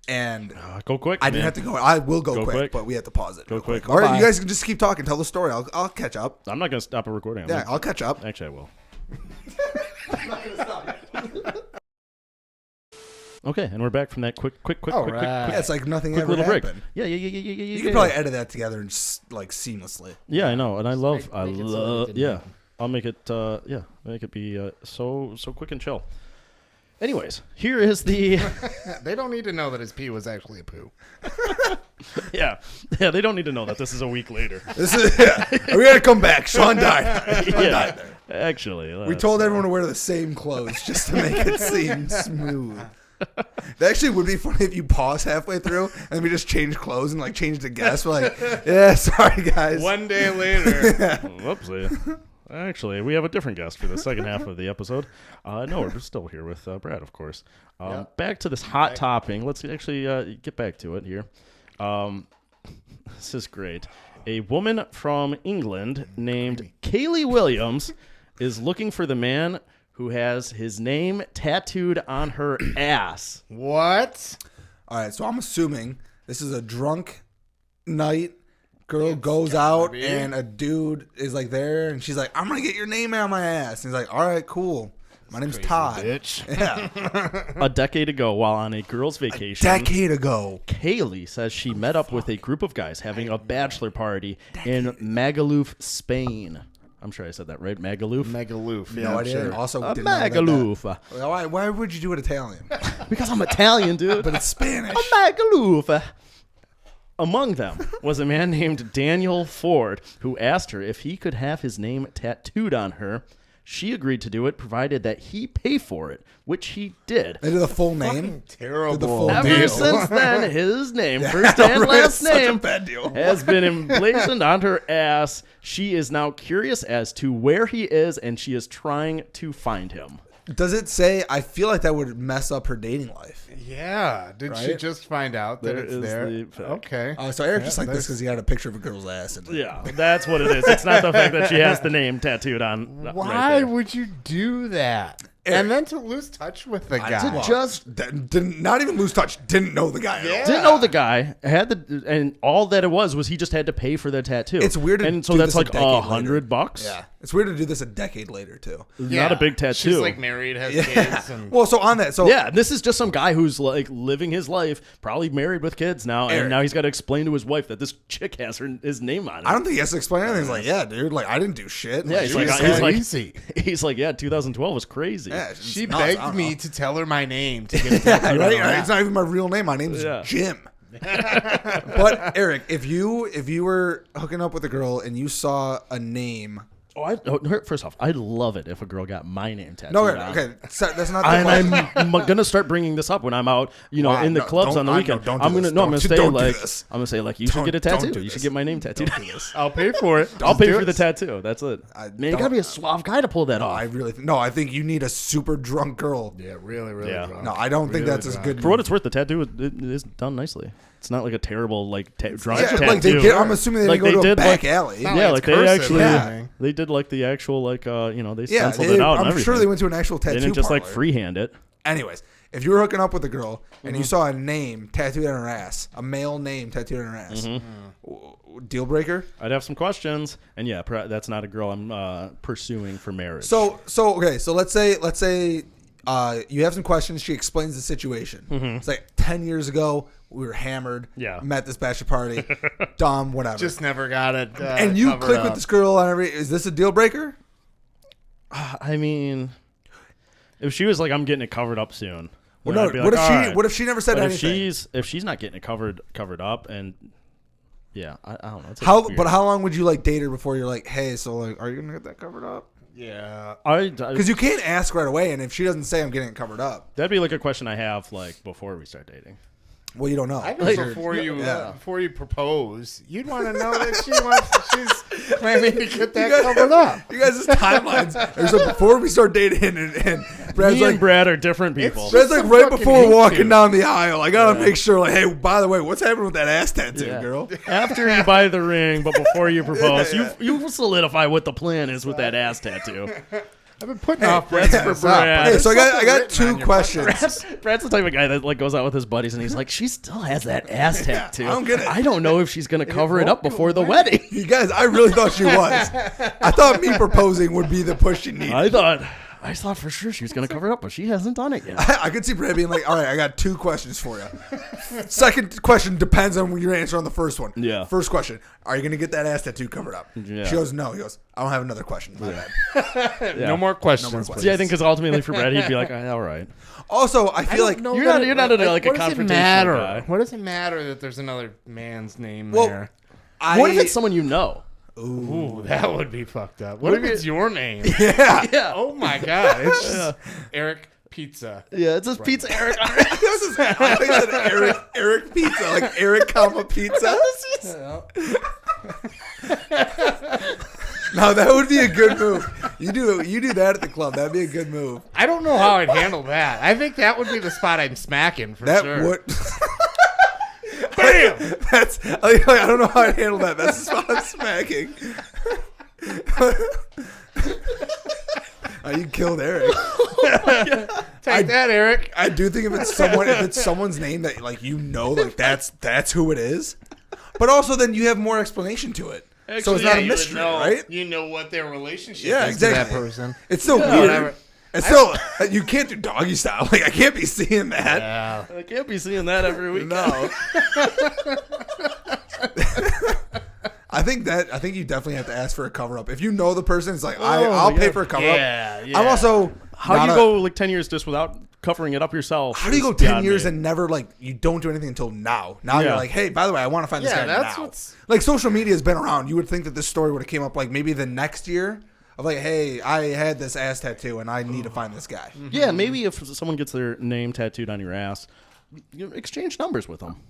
S3: and
S2: go quick.
S3: I didn't have to go. I will go quick, but we have to pause it.
S2: Go quick.
S3: All right, you guys can just keep talking. Tell the story. I'll catch up.
S2: I'm not gonna stop a recording.
S3: I'll catch up.
S2: Actually, I will.
S3: I'm not gonna stop.
S2: Okay, and we're back from that quick.
S3: Yeah, it's like nothing
S2: quick
S3: ever
S2: little
S3: happened.
S2: Break. Yeah.
S3: You could probably edit that together and just like seamlessly.
S2: Yeah, I know, and I love.
S4: Yeah.
S2: I'll make it. Make it be so quick and chill. Anyways, here is the.
S4: They don't need to know that his pee was actually a poo.
S2: Yeah. They don't need to know that this is a week later.
S3: We gotta come back. Sean died. Sean died there.
S2: Actually,
S3: we told everyone to wear the same clothes just to make it seem smooth. That actually would be funny if you pause halfway through and we just change clothes and like change the guest. We're like, yeah, sorry guys.
S4: One day later.
S2: Whoopsie. Actually, we have a different guest for the second half of the episode. No, we're still here with Brad, of course. Back to this hot topping. Let's actually get back to it here. This is great. A woman from England named Kaylee Williams is looking for the man who has his name tattooed on her ass.
S4: What?
S3: All right, so I'm assuming this is a drunk night. Girl goes out and a dude is like there, and she's like, "I'm gonna get your name out of my ass." And he's like, "All right, cool. My name's Todd."
S4: Bitch.
S3: Yeah.
S2: A decade ago, while on a girl's vacation,
S3: Decade ago.
S2: Kaylee says she met up with a group of guys having a bachelor party in Magaluf, Spain. I'm sure I said that right. Magaluf?
S4: Megaloof. Yeah,
S3: No, I didn't.
S4: sure.
S3: Also,
S2: A
S3: didn't know that
S2: Magaluf.
S3: why would you do it Italian?
S2: Because I'm Italian, dude.
S3: But it's Spanish.
S2: A Magaluf. Among them was a man named Daniel Ford, who asked her if he could have his name tattooed on her. She agreed to do it, provided that he pay for it, which he did.
S3: They did the full name.
S4: Terrible.
S3: Did the full
S2: Ever
S3: deal.
S2: since then, his name, first and
S3: Right,
S2: last
S3: it's such a
S2: name,
S3: bad deal.
S2: has been emblazoned on her ass. She is now curious as to where he is, and she is trying to find him.
S3: Does it say? I feel like that would mess up her dating life.
S4: Yeah. Did she
S3: Right?
S4: just find out that
S2: There
S4: it's
S2: is
S4: there?
S2: the fact.
S4: Okay.
S3: So Eric just
S4: Yeah,
S3: like this because he had a picture of a girl's ass. And
S2: Yeah, that's what it is. It's not the fact that she has the name tattooed on.
S4: Why
S2: right there.
S4: would you do that?
S3: Eric.
S4: And then to lose touch with the guy.
S2: To just
S3: didn't not even lose touch. Didn't know the guy. At all.
S2: didn't know the guy had the, and all that it was he just had to pay for the tattoo.
S3: It's weird to
S2: and so
S3: do
S2: that's
S3: this a
S2: like
S3: decade
S2: $100.
S3: Yeah, it's weird to do this a decade later too.
S2: Not a big tattoo.
S4: She's like married, has kids. And
S3: Well, so on that, so
S2: Yeah, this is just some guy who's like living his life, probably married with kids now,
S3: Eric.
S2: and now he's got to explain to his wife that this chick has his name on it.
S3: I don't think he has to explain anything. He's like, yeah, dude, like I didn't do shit.
S2: Yeah, he's like,
S4: so easy.
S2: he's like, yeah, 2012 was crazy.
S3: yeah, it's
S4: She
S3: nuts, I
S4: begged
S3: don't
S4: me
S3: know.
S4: to tell her my name to get a
S3: Yeah,
S4: tattoo.
S3: right?
S4: on her
S3: It's not even my real name. My name's
S2: Yeah.
S3: Jim. But Eric, if you were hooking up with a girl and you saw a name,
S2: First off, I'd love it if a girl got my name tattooed
S3: no,
S2: on.
S3: okay, that's not the
S2: And
S3: question.
S2: I'm gonna start bringing this up when I'm out,
S3: Wow,
S2: in the
S3: no,
S2: clubs
S3: don't-
S2: on the
S3: I- no,
S2: weekend.
S3: don't do
S2: I'm gonna
S3: this.
S2: no, I'm gonna
S3: Don't-
S2: say
S3: don't do
S2: like
S3: this.
S2: I'm gonna say like you should get a
S3: Don't
S2: tattoo.
S3: do
S2: You
S3: this.
S2: should get my name tattooed.
S3: Don't do this.
S4: I'll pay for it.
S2: I'll pay
S4: do
S2: for
S4: it.
S2: the tattoo. That's it. Man, you gotta be a suave guy to pull that off.
S3: I really I think you need a super drunk girl.
S4: Yeah, really, really
S2: Yeah.
S4: drunk.
S3: No, I don't think
S4: Really
S3: that's as
S4: drunk.
S3: good.
S2: For what it's worth, the tattoo is done nicely. It's not like a terrible drunk
S3: Yeah,
S2: tattoo.
S3: like I'm assuming they
S2: Like,
S3: didn't go
S2: they
S3: to a
S2: did,
S3: back
S2: like-
S3: alley.
S4: Not
S2: Yeah,
S4: like
S2: like
S4: it's
S2: they
S4: cursive
S2: actually
S4: or anything.
S2: they did like the actual they
S3: Yeah,
S2: stenciled it out. And
S3: I'm
S2: everything.
S3: sure they went to an actual
S2: They
S3: tattoo
S2: didn't just like
S3: parlor.
S2: freehand it.
S3: Anyways, if you were hooking up with a girl and
S2: Mm-hmm.
S3: you saw a name tattooed on her ass, a male name tattooed on her ass,
S2: Mm-hmm.
S3: deal breaker?
S2: I'd have some questions, and yeah, that's not a girl I'm pursuing for marriage.
S3: So let's say you have some questions. She explains the situation. It's like 10 years ago, we were hammered.
S2: Yeah.
S3: Met this bachelor party. Dumb, whatever.
S4: Just never got it.
S3: And you
S4: covered
S3: click
S4: up.
S3: with this girl on every. Is this a deal breaker?
S2: I mean, if she was like, "I'm getting it covered up soon,"
S3: Well,
S2: then
S3: no.
S2: I'd be
S3: What
S2: like,
S3: if she?
S2: "All right."
S3: What if she never said
S2: But
S3: anything?
S2: if she's not getting it covered up, and yeah, I don't know. It's
S3: How long would you like date her before you're like, hey, so like, are you gonna get that covered up?
S4: Yeah.
S3: Because you can't ask right away, and if she doesn't say I'm getting it covered up,
S2: that'd be like a question I have like before we start dating.
S3: well, you don't know.
S4: I think before you propose, you'd want to know that she's planning to get that covered up.
S3: You guys' timelines. There's like before we start dating, and Brad's
S2: Me
S3: like,
S2: and Brad are different people.
S3: Brad's like
S4: some
S3: right
S4: fucking
S3: before
S4: hate
S3: walking
S4: you.
S3: down the aisle. I gotta make sure, like, hey, by the way, what's happening with that ass tattoo,
S2: Yeah.
S3: girl?
S2: After you buy the ring, but before you propose, you solidify what the plan is with that ass tattoo.
S4: I've been putting off
S2: that's
S4: bringing
S2: for
S4: this up,
S2: Brad.
S4: but
S3: Hey, so I got
S4: something written
S3: two
S4: on your
S3: questions.
S2: Brad's the type of guy that like goes out with his buddies and he's like, she still has that ass tattoo.
S3: I don't get it.
S2: I don't know if she's gonna cover it up before the wedding.
S3: You guys, I really thought she was. I thought me proposing would be the push you need.
S2: I thought for sure she was gonna cover it up, but she hasn't done it yet.
S3: I could see Brad being like, all right, I got two questions for you. Second question depends on your answer on the first one.
S2: Yeah.
S3: First question, are you going to get that ass tattoo covered up?
S2: Yeah.
S3: She goes, no. He goes, I don't have another question. My bad.
S2: Yeah.
S4: No more questions.
S3: No more questions.
S2: Yeah, I think because ultimately for Brad, he'd be like, all right.
S3: Also, I feel like
S2: You're not like a
S4: what does it
S2: confrontational
S4: matter?
S2: guy.
S4: What does it matter that there's another man's name
S3: Well,
S4: there?
S2: What if it's someone you know?
S4: Ooh, that would be fucked up. What if it's your name?
S3: Yeah.
S2: Yeah.
S4: Oh my god, it's just Eric Pizza.
S2: Yeah, it says Pizza Eric on
S3: I thought you said Eric Pizza, like Eric, comma Pizza. No, that would be a good move. You do that at the club. That'd be a good move.
S4: I don't know how I'd handle that. I think that would be the spot I'm smacking for
S3: That
S4: sure.
S3: would.
S4: Bam!
S3: That's I don't know how I handle that. That's the spot I'm smacking. You killed Eric.
S4: Take that, Eric.
S3: I do think if it's someone's name that like like that's who it is. But also then you have more explanation to it.
S4: Actually,
S3: so it's not a mystery, right?
S4: You know what their relationship
S3: Yeah,
S4: is
S3: exactly.
S4: to that person.
S3: It's still weird.
S4: Whatever.
S3: It's still you can't do doggy style. Like I can't be seeing that.
S4: Yeah.
S2: I can't be seeing that every week.
S3: No. I think you definitely have to ask for a cover up. If you know the person, it's like I'll pay for a cover up.
S2: Yeah.
S3: I'm also
S2: how do you go like 10 years just without covering it up yourself?
S3: How do you go 10 years and never like you don't do anything until now? Now you're like, hey, by the way, I want to find this guy now. Like social media has been around. You would think that this story would have came up like maybe the next year of like, hey, I had this ass tattoo and I need to find this guy.
S2: Yeah, maybe if someone gets their name tattooed on your ass, you exchange numbers with them.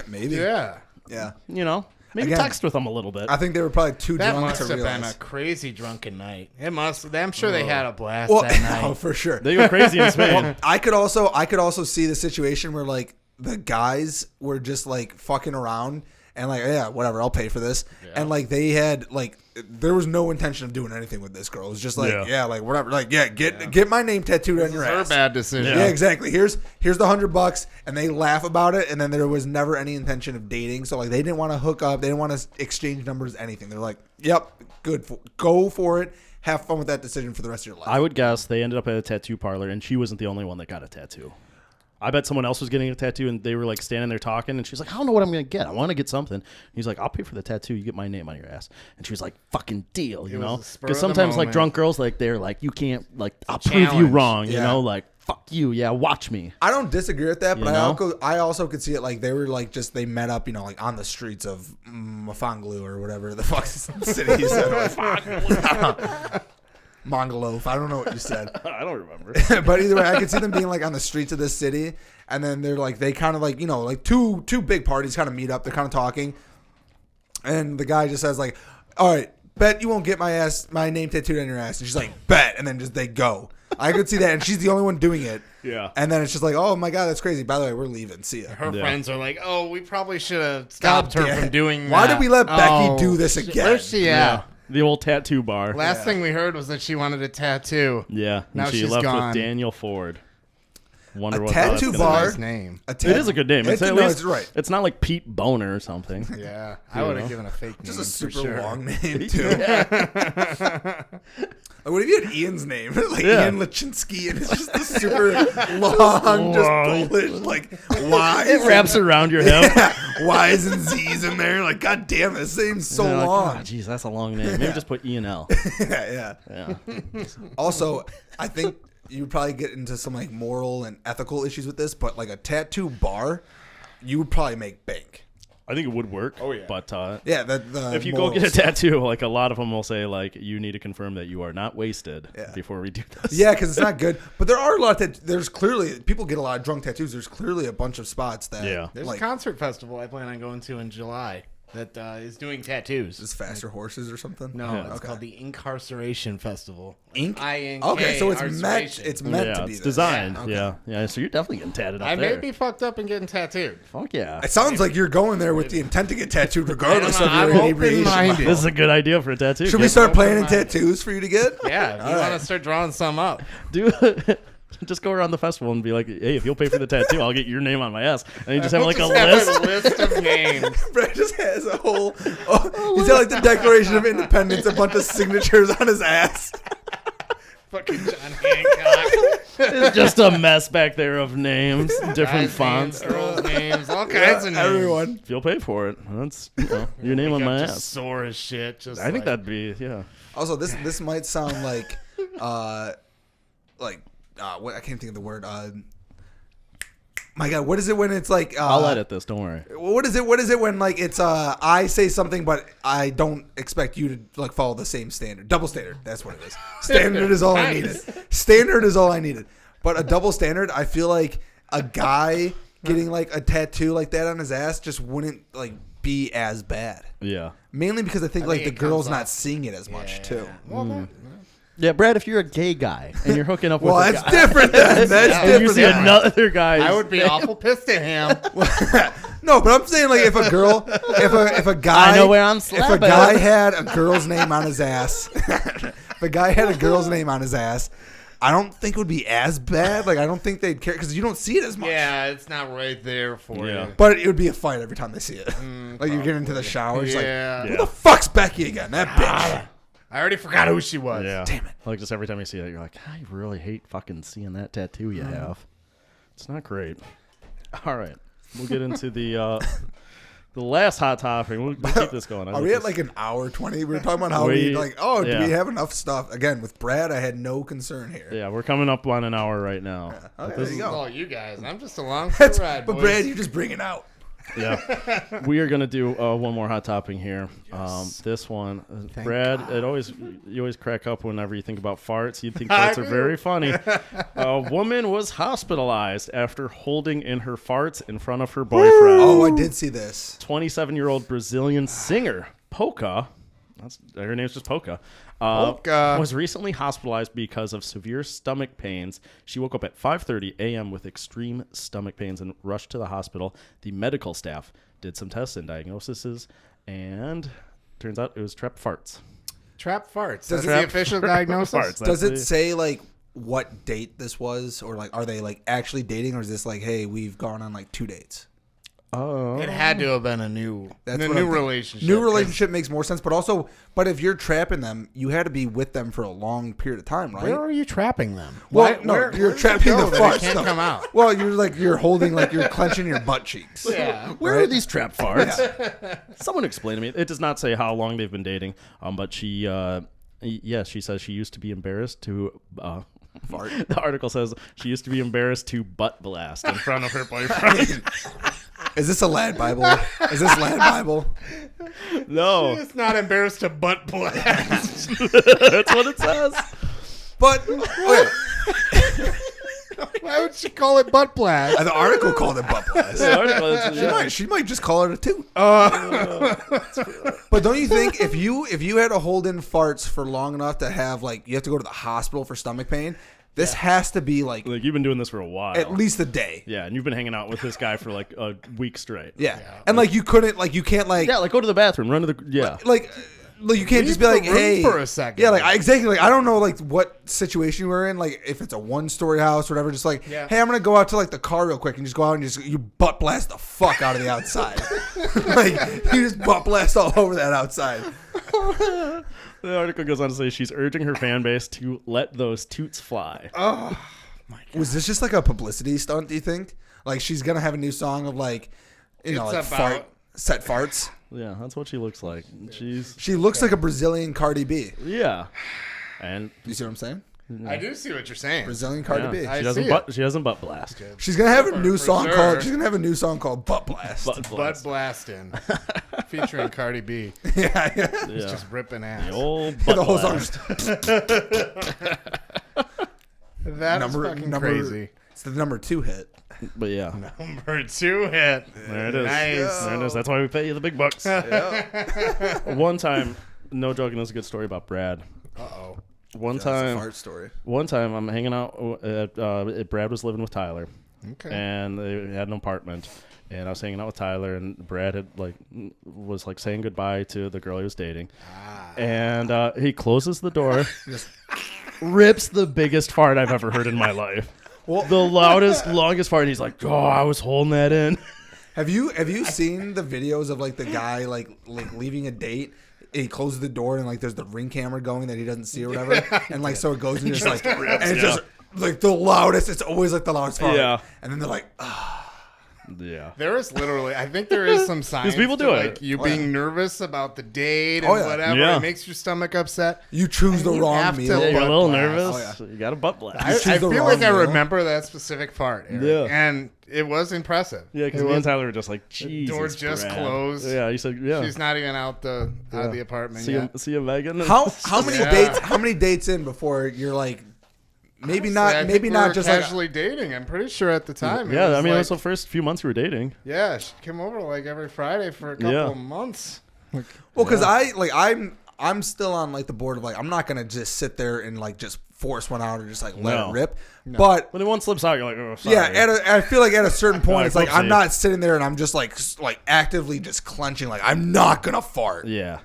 S3: Maybe.
S4: Yeah.
S3: Yeah.
S2: You know, maybe
S3: Again,
S2: text with them a little bit.
S3: I think they were probably too
S4: That
S3: drunk
S4: must
S3: to
S4: have
S3: realize.
S4: been a crazy drunken night. It must. I'm sure they had a blast that night.
S3: Oh, for sure.
S2: They go crazy in Spain.
S3: I could also see the situation where like the guys were just like fucking around and like, yeah, whatever, I'll pay for this. Yeah. And like they had like there was no intention of doing anything with this girl. It was just like, yeah like whatever, like get my name tattooed on your ass.
S4: Her bad decision.
S3: Yeah, exactly. Here's the $100, and they laugh about it, and then there was never any intention of dating. So like they didn't want to hook up, they didn't want to exchange numbers, anything. They're like, yep, good, go for it. Have fun with that decision for the rest of your life.
S2: I would guess they ended up at a tattoo parlor, and she wasn't the only one that got a tattoo. I bet someone else was getting a tattoo, and they were like standing there talking, and she's like, I don't know what I'm going to get. I want to get something. He's like, I'll pay for the tattoo. You get my name on your ass. And she was like, fucking deal, you know? Because sometimes like drunk girls, like they're like, you can't, like, I'll prove you wrong, you know? Like, fuck you. Yeah, watch me.
S3: I don't disagree with that, but I also could see it like they were like just, they met up, you know, like on the streets of Mafanglu or whatever the fuck city he said. Mongolof. I don't know what you said.
S2: I don't remember.
S3: But either way, I could see them being like on the streets of this city, and then they're like, they kind of like, you know, like two big parties kind of meet up. They're kind of talking, and the guy just says like, all right, bet you won't get my name tattooed on your ass. And she's like, bet, and then just they go. I could see that, and she's the only one doing it.
S2: Yeah.
S3: And then it's just like, oh my god, that's crazy. By the way, we're leaving. See ya.
S4: Her friends are like, oh, we probably should have stopped her from doing that.
S3: Why did we let Becky do this again?
S4: Where's she at?
S2: The old tattoo bar.
S4: Last thing we heard was that she wanted a tattoo.
S2: Yeah.
S4: Now
S2: she
S4: she's
S2: left
S4: gone.
S2: with Daniel Ford. Wonder
S3: A
S2: what
S3: tattoo
S2: that's
S3: bar.
S4: Nice name.
S2: It is a good name. It's at least,
S3: it's right.
S2: It's not like Pete Boner or something.
S4: Yeah, I would have given a fake name.
S3: Just a super
S4: for sure.
S3: long name too. What if you had Ian's name, like Ian Lachinsky, and it's just a super long, just bullet, like Y's.
S2: It wraps around your hip.
S3: Y's and Z's in there. Like, god damn, this name's so long.
S2: Jeez, that's a long name. Maybe just put Ian L.
S3: Yeah. Also, I think you would probably get into some like moral and ethical issues with this, but like a tattoo bar, you would probably make bank.
S2: I think it would work.
S4: Oh yeah.
S2: But
S3: if
S2: you go get a tattoo, like a lot of them will say, like you need to confirm that you are not wasted before we do this.
S3: Yeah, because it's not good. But there are a lot of there's clearly people get a lot of drunk tattoos. There's clearly a bunch of spots that
S4: There's a concert festival I plan on going to in July that is doing tattoos.
S3: Is Faster Horses or something?
S4: No, it's called the Incarceration Festival.
S3: Okay, so it's meant to be.
S2: It's designed. Yeah. So you're definitely getting tatted up
S4: I
S2: there.
S4: may be fucked up and getting tattooed.
S2: Fuck yeah.
S3: It sounds like you're going there with the intent to get tattooed, regardless of your
S4: I'm
S3: inebriation.
S4: open-minded.
S2: This is a good idea for a tattoo.
S3: Should we start planning tattoos for you to get?
S4: Yeah, if you want to start drawing some up.
S2: Do just go around the festival and be like, hey, if you'll pay for the tattoo, I'll get your name on my ass. And you just have like a list
S4: of names.
S3: Brad just has a whole. He's got like the Declaration of Independence, a bunch of signatures on his ass.
S4: Fucking John Hancock.
S2: It's just a mess back there of names, different fonts.
S4: Names, girls' names, all kinds of names.
S3: Everyone.
S2: If you'll pay for it, that's your name on my ass.
S4: Sore as shit.
S2: I think that'd be
S3: Also, this might sound like what I can't think of the word. My God, what is it when it's like?
S2: I'll edit this. Don't worry.
S3: What is it? What is it when like it's I say something, but I don't expect you to like follow the same standard. Double standard. That's what it is. Standard is all I needed. Standard is all I needed. But a double standard, I feel like a guy getting like a tattoo like that on his ass just wouldn't like be as bad.
S2: Yeah.
S3: Mainly because I think like the girl's not seeing it as much too.
S4: Well,
S2: Yeah, Brad, if you're a gay guy and you're hooking up with
S3: Well,
S2: a
S3: that's
S2: guy,
S3: different then. That's
S2: and you
S3: different.
S2: see another guy,
S4: I would be awful pissed at him.
S3: No, but I'm saying like if a girl, if a guy,
S2: I know where I'm
S3: if
S2: slapping.
S3: a guy had a girl's name on his ass, if a guy had a girl's name on his ass, I don't think it would be as bad. Like I don't think they'd care because you don't see it as much.
S4: Yeah, it's not right there for you.
S3: But it would be a fight every time they see it. Like you get into the shower, it's like, who the fuck's Becky again? That bitch.
S4: I already forgot who she was.
S2: Yeah.
S3: Damn it.
S2: Like just every time you see it, you're like, I really hate fucking seeing that tattoo you have. It's not great. All right. We'll get into the last hot topic. We'll keep this going.
S3: Are we at like an hour 20? We were talking about how we like, do we have enough stuff? Again, with Brad, I had no concern here.
S2: Yeah, we're coming up on an hour right now.
S3: Yeah. Oh, there you go.
S4: Oh, you guys. I'm just along for the ride,
S3: But
S4: boys.
S3: Brad, you just bring it out.
S2: Yeah, we are gonna do one more hot topic here. This one, Brad. You always crack up whenever you think about farts. You think farts are very funny. A woman was hospitalized after holding in her farts in front of her boyfriend.
S3: Oh, I did see this.
S2: 27-year-old Brazilian singer Polka. Her name's just Polka. Was recently hospitalized because of severe stomach pains. She woke up at 5:30 a.m. with extreme stomach pains and rushed to the hospital. The medical staff did some tests and diagnoses, and turns out it was trapped farts.
S4: Trap farts. That's the official diagnosis.
S3: Does it say like what date this was, or like are they like actually dating, or is this like, hey, we've gone on like 2 dates?
S4: Oh, it had to have been a new relationship.
S3: New relationship makes more sense, but if you're trapping them, you had to be with them for a long period of time, right?
S4: Where are you trapping them?
S3: Well, you're trapping the farts.
S4: Can't come out.
S3: Well, you're holding like you're clenching your butt cheeks.
S4: Yeah.
S2: Where are these trap farts? Yeah. Someone explain to me. It does not say how long they've been dating, but she says she used to be embarrassed to fart. The article says she used to be embarrassed to butt blast in front of her boyfriend.
S3: Is this a lad Bible? Is this lad Bible?
S2: No.
S4: She's not embarrassed to butt blast.
S2: That's what it says.
S3: But wait.
S4: Why would she call it butt blast?
S3: The article called it butt blast. She might just call it a toot. But don't you think if you had to hold in farts for long enough to have like you have to go to the hospital for stomach pain? This has to be like
S2: you've been doing this for a while.
S3: At least a day.
S2: Yeah, and you've been hanging out with this guy for like a week straight.
S3: Yeah. And like you couldn't like you can't like
S2: go to the bathroom, run to the
S3: like you can't just be like, hey,
S4: for a second.
S3: Yeah, like exactly. Like I don't know like what situation you were in. Like if it's a 1-story house or whatever, just like, hey, I'm gonna go out to like the car real quick and just go out and you butt blast the fuck out of the outside. Like you just butt blast all over that outside.
S2: The article goes on to say she's urging her fan base to let those toots fly.
S3: Oh my God. Was this just like a publicity stunt? Do you think? Like she's gonna have a new song of like, like set farts.
S2: Yeah, that's what she looks like.
S3: She looks like a Brazilian Cardi B.
S2: Yeah, and
S3: you see what I'm saying?
S4: I do see what you're saying.
S3: Brazilian Cardi B.
S2: She doesn't butt blast.
S3: She's gonna have a new song called. She's gonna have a new song called Butt Blast.
S4: Butt Blastin', featuring Cardi B.
S3: Yeah.
S4: He's just ripping ass.
S2: The old butt blast.
S4: That's fucking crazy.
S3: It's the number 2 hit.
S2: But yeah,
S4: number 2 hit.
S2: There it is.
S4: Nice.
S2: There it is. That's why we pay you the big bucks. One time, no joking, this is a good story about Brad. One time,
S3: fart story.
S2: One time, I'm hanging out. Brad was living with Tyler, and they had an apartment. And I was hanging out with Tyler, and Brad had was saying goodbye to the girl he was dating, and he closes the door, rips the biggest fart I've ever heard in my life. Well, the loudest, longest fart. He's like, "Oh, I was holding that in."
S3: Have you seen the videos of like the guy like leaving a date? He closes the door and like there's the Ring camera going that he doesn't see or whatever, and like so it goes and just like rips, and it's just like the loudest. It's always like the loudest fart.
S2: Yeah,
S3: and then they're like,
S2: Yeah.
S4: There is literally, I think there is some science.
S2: Because people do it.
S4: Like you being nervous about the date and whatever.
S2: Yeah.
S4: It makes your stomach upset.
S3: You choose the wrong meal.
S2: Yeah, you're a little nervous.
S3: Oh, yeah.
S2: You got a butt blast.
S4: I feel like I remember that specific part. Eric.
S2: Yeah.
S4: And it was impressive.
S2: Yeah, because me and Tyler were just like, Jesus,
S4: door just
S2: Brad.
S4: closed.
S2: Yeah, you said, yeah.
S4: She's not even out the apartment yet.
S2: See you, Megan.
S3: How many dates in before you're like, maybe not just
S4: casually dating. I'm pretty sure at the time.
S2: Yeah, I mean, it was the first few months we were dating.
S4: Yeah, she came over like every Friday for a couple of months.
S3: Well, because I'm still on like the board of like I'm not gonna just sit there and like just force one out or just like let
S2: No.
S3: it rip. But
S2: when one slips out, you're like, oh, sorry.
S3: yeah, I feel like at a certain point, it's like I'm
S2: whoopsie.
S3: not sitting there and I'm just like actively just clenching, like I'm not gonna fart.
S2: Yeah.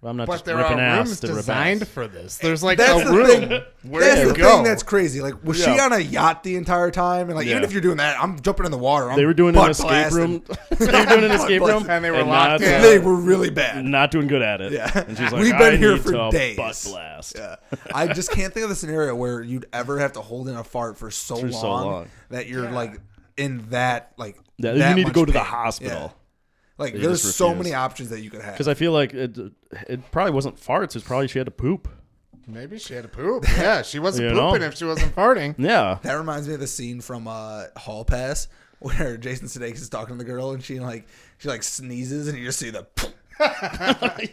S2: I'm not
S4: But
S2: just
S4: there
S2: ripping
S4: are
S2: ass
S4: rooms
S2: to rip
S4: designed
S2: ass.
S4: for this. There's like
S3: That's
S4: a
S3: the
S4: room
S3: thing.
S4: where
S3: That's
S4: you
S3: the
S4: go.
S3: thing that's crazy. Like, was she
S2: Yeah.
S3: on a yacht the entire time? And like, even
S2: Yeah.
S3: if you're doing that, I'm jumping in the water.
S2: They were doing an
S3: butt
S2: escape
S3: blasting.
S2: room. They were doing an escape room,
S4: And they were
S2: not,
S4: locked in.
S3: They were really bad.
S2: not doing good at it.
S3: Yeah.
S2: And she's like,
S3: We've been
S2: I
S3: here
S2: need
S3: for
S2: to
S3: days.
S2: Butt blast.
S3: Yeah. I just can't think of a scenario where you'd ever have to hold in a fart for so long that you're like in that like.
S2: Yeah,
S3: that
S2: you need to
S3: much
S2: go to the
S3: pain.
S2: hospital.
S3: Yeah. Like,
S2: You
S3: there's
S2: just
S3: so
S2: refuse.
S3: many options that you could have.
S2: Because I feel like it probably wasn't farts. It's probably she had to poop.
S4: Maybe she had to poop. Yeah, she wasn't
S2: You know?
S4: pooping if she wasn't farting.
S2: Yeah.
S3: That reminds me of the scene from Hall Pass where Jason Sudeikis is talking to the girl and she sneezes and you just see the.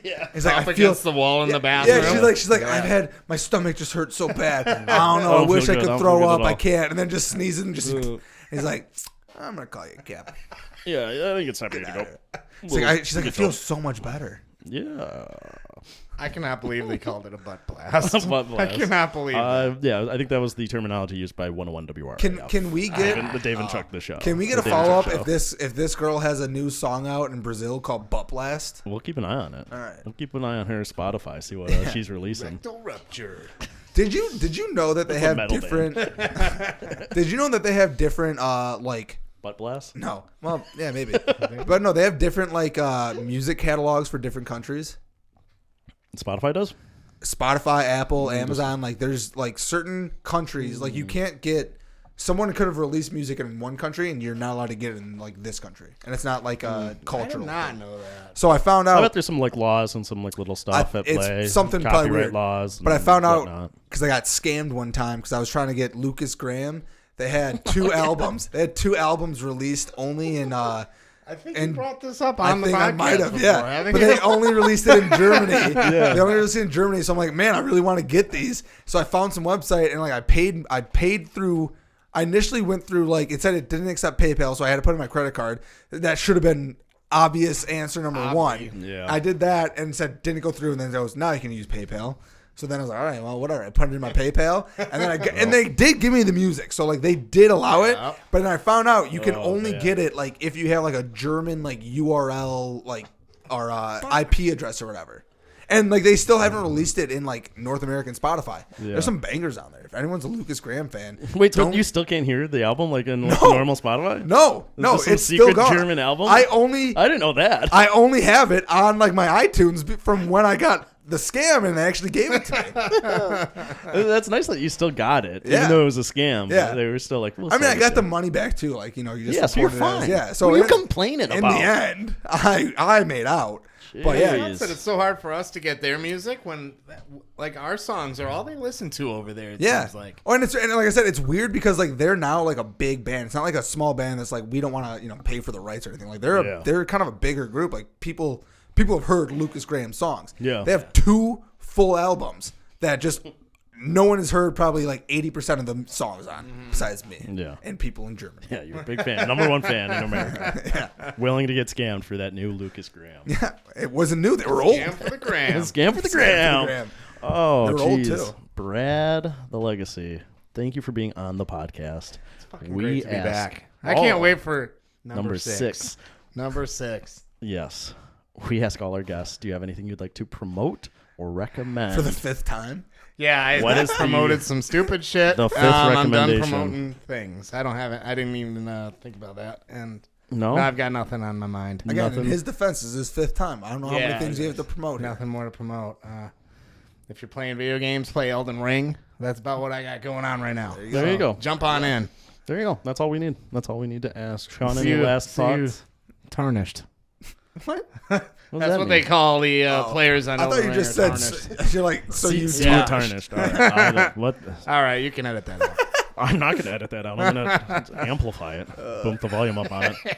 S2: Yeah.
S3: He's like,
S4: Up
S3: I feel
S4: against the wall in the bathroom.
S3: Yeah, she's like, I've had my stomach just hurt so bad. I don't know. I
S2: don't
S3: wish
S2: feel
S3: I
S2: good. I
S3: could
S2: don't
S3: throw
S2: feel good
S3: up.
S2: at
S3: I
S2: all.
S3: can't. And then just sneezes and just. He's like, I'm gonna call you a cab.
S2: Yeah, I think it's time for you to go.
S3: She's like, I feel so much better.
S2: Yeah.
S4: I cannot believe they called it a butt blast.
S2: Butt blast.
S4: I cannot believe it.
S2: Yeah, I think that was the terminology used by 101 WR.
S3: Can we get
S2: the Dave and Chuck the show?
S3: Can we get a
S2: The Dave and
S3: follow
S2: Chuck
S3: up
S2: show.
S3: if this girl has a new song out in Brazil called Butt Blast?
S2: We'll keep an eye on it.
S3: All right.
S2: We'll keep an eye on her Spotify. See what she's releasing.
S4: Rectal rupture.
S3: Did you know that they
S2: That's a
S3: have
S2: metal
S3: different? Did you know that they have different like?
S2: Butt blast.
S3: No. Well, yeah, maybe. But no, they have different like music catalogs for different countries.
S2: Spotify does.
S3: Spotify, Apple, Amazon, like there's like certain countries like you can't get. Someone could have released music in one country and you're not allowed to get it in like this country, and it's not like a
S4: I did
S3: cultural.
S4: not
S3: thing.
S4: know that.
S3: So I found
S2: I
S3: out
S2: bet there's some like laws and some like little stuff at
S3: it's
S2: play.
S3: something probably
S2: copyright
S3: weird.
S2: laws.
S3: But I
S2: and
S3: found out
S2: whatnot.
S3: because I got scammed one time because I was trying to get Lucas Graham. They had two albums. They had two albums released only in.
S4: I think
S3: And
S4: you brought this up
S3: I
S4: on the
S3: think
S4: podcast
S3: I might have,
S4: before,
S3: yeah.
S4: haven't
S3: But
S4: you?
S3: they only released it in Germany. They only released it in Germany. So I'm like, man, I really want to get these. So I found some website and like I paid through. I initially went through like it said it didn't accept PayPal, so I had to put in my credit card. That should have been obvious answer number one.
S2: Yeah.
S3: I did that and said didn't go through, and then it goes now you can use PayPal. So then I was like, all right, well, whatever. I put it in my PayPal, and then and they did give me the music, so like they did allow it. But then I found out you can only get it like if you have like a German like URL like or IP address or whatever. And like they still haven't released it in like North American Spotify.
S2: Yeah.
S3: There's some bangers on there. If anyone's a Lucas Graham fan,
S2: Wait, so
S3: don't-
S2: you still can't hear the album like in like,
S3: No.
S2: normal Spotify?
S3: no,
S2: Is this some
S3: it's
S2: secret
S3: still gone.
S2: German album?
S3: I
S2: didn't know that.
S3: only have it on like my iTunes from when I got the scam and they actually gave it to me.
S2: That's nice that you still got it,
S3: Yeah.
S2: even though it was a scam.
S3: Yeah.
S2: They were still like, we'll
S3: I mean,
S2: sell
S3: I
S2: it
S3: got
S2: to
S3: the
S2: you.
S3: money back too. Like you know, you just
S2: Yeah, so you're
S3: reported it as-
S2: fine.
S3: Yeah, so
S2: what are you
S3: in-
S2: complaining
S3: in
S2: about?
S3: the end, I made out. But yeah,
S2: Jeez.
S4: Said it's so hard for us to get their music when like our songs are all they listen to over there. It
S3: yeah.
S4: seems like.
S3: Oh, and like I said, it's weird because like they're now like a big band. It's not like a small band that's like we don't want to pay for the rights or anything. Like they're kind of a bigger group. Like people have heard Lucas Graham songs.
S2: Yeah.
S3: They have 2 full albums that just no one has heard probably like 80% of the songs on besides me.
S2: Yeah.
S3: And people in Germany.
S2: Yeah, you're a big fan. Number one fan in America.
S3: Yeah.
S2: Willing to get scammed for that new Lucas Graham.
S3: Yeah. It wasn't new. They were old.
S4: Scam for the gram.
S2: Scam for the
S3: Scam for the
S2: Graham.
S3: Graham.
S2: Oh,
S3: They were old,
S2: jeez.
S3: too.
S2: Brad, the legacy. Thank you for being on the podcast.
S4: Fucking great to be
S2: ask
S4: back. I can't
S2: all-
S4: wait for
S2: Number 6.
S4: Number 6.
S2: Yes. We ask all our guests, do you have anything you'd like to promote or recommend?
S3: For the 5th time.
S4: Yeah, I
S2: What is
S4: promoted some stupid shit.
S2: the 5th
S4: I'm done
S2: recommendation?
S4: promoting things. I don't have it. I didn't even think about that. And
S2: No?
S4: no, I've got nothing on my mind.
S3: Again,
S2: Nothing.
S3: in his defense, this is his 5th time. I don't know how
S4: Yeah,
S3: many things
S4: it
S3: you have to
S4: is.
S3: promote. Here.
S4: Nothing more to promote. If you're playing video games, play Elden Ring. That's about what I got going on right now.
S2: There you go.
S4: Jump on in.
S2: There you go. That's all we need. That's all we need to ask. Sean,
S4: See
S2: any
S4: you-
S2: last
S4: see you
S2: thoughts?
S4: Tarnished.
S3: What?
S2: What does
S4: That's
S2: that
S4: what
S2: mean?
S4: they call the players on
S3: I thought
S4: Elden
S3: you
S4: Ring
S3: just
S4: are
S3: said.
S4: tarnished.
S3: You're like so you.
S2: See,
S4: Yeah.
S2: you're tarnished. All right. What?
S4: All right, you can edit that out.
S2: I'm not going to edit that out. I'm going to amplify it. Bump the volume up on it.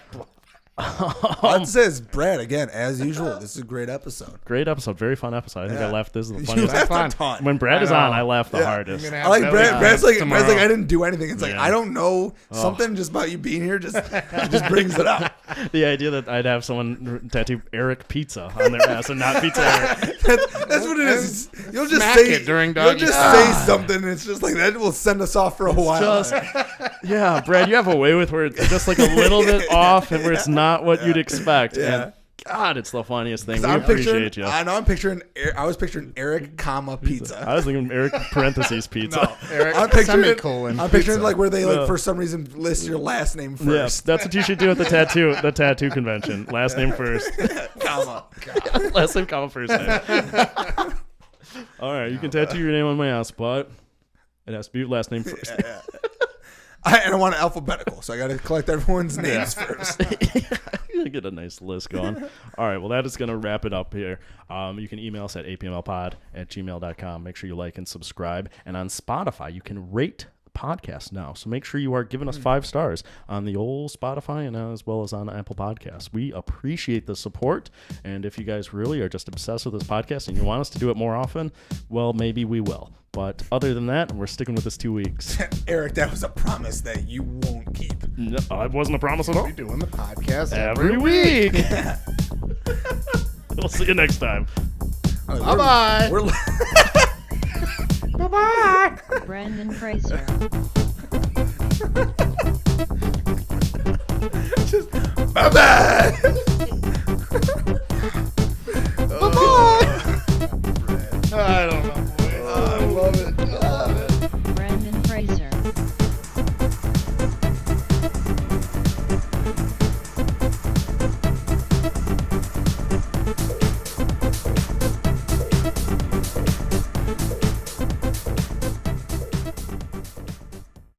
S3: I have to say, it's Brad again, as usual. This is a great episode.
S2: Great episode, very fun episode. I think I laughed. This is the
S3: You
S2: funniest.
S3: laughed a ton.
S2: When Brad is on, I laugh the hardest.
S3: I like Brad's like I didn't do anything. It's like I don't know something just about you being here just brings it up.
S2: The idea that I'd have someone tattoo Eric Pizza on their ass and not Pizza Eric.
S3: That's what it is. You'll just
S4: Smack
S3: say
S4: it during
S3: you'll
S4: doggy
S3: just
S4: style.
S3: say something. And it's just like that will send us off for a while.
S2: Yeah, Brad, you have a way with where it's just like a little bit off and where it's not what you'd expect.
S3: Yeah.
S2: And God, it's the funniest thing. We
S3: I'm
S2: appreciate you.
S3: I know. I was picturing Eric, pizza.
S2: I was thinking Eric parentheses pizza.
S4: Eric,
S3: I'm picturing
S4: semicolon.
S3: I'm picturing
S4: pizza.
S3: like where they like for some reason list your last name first.
S2: Yes, that's what you should do at the tattoo convention. Last name first.
S3: Comma.
S2: Last name, comma, first name. All right, you can tattoo your name on my ass, but it has to be last name first.
S3: Yeah. And I want it alphabetical, so I got to collect everyone's names first.
S2: Get a nice list going. All right, well, that is going to wrap it up here. You can email us at apmlpod@gmail.com. Make sure you like and subscribe. And on Spotify, you can rate the podcast now. So make sure you are giving us 5 stars on the old Spotify and as well as on Apple Podcasts. We appreciate the support. And if you guys really are just obsessed with this podcast and you want us to do it more often, well, maybe we will. But other than that, we're sticking with this 2 weeks.
S3: Eric, that was a promise that you won't keep.
S2: No, it wasn't a promise at all.
S4: We're doing the podcast
S2: Every week. We'll see you next time.
S4: Bye-bye.
S1: Bye-bye. Brandon Fraser.
S3: Bye-bye.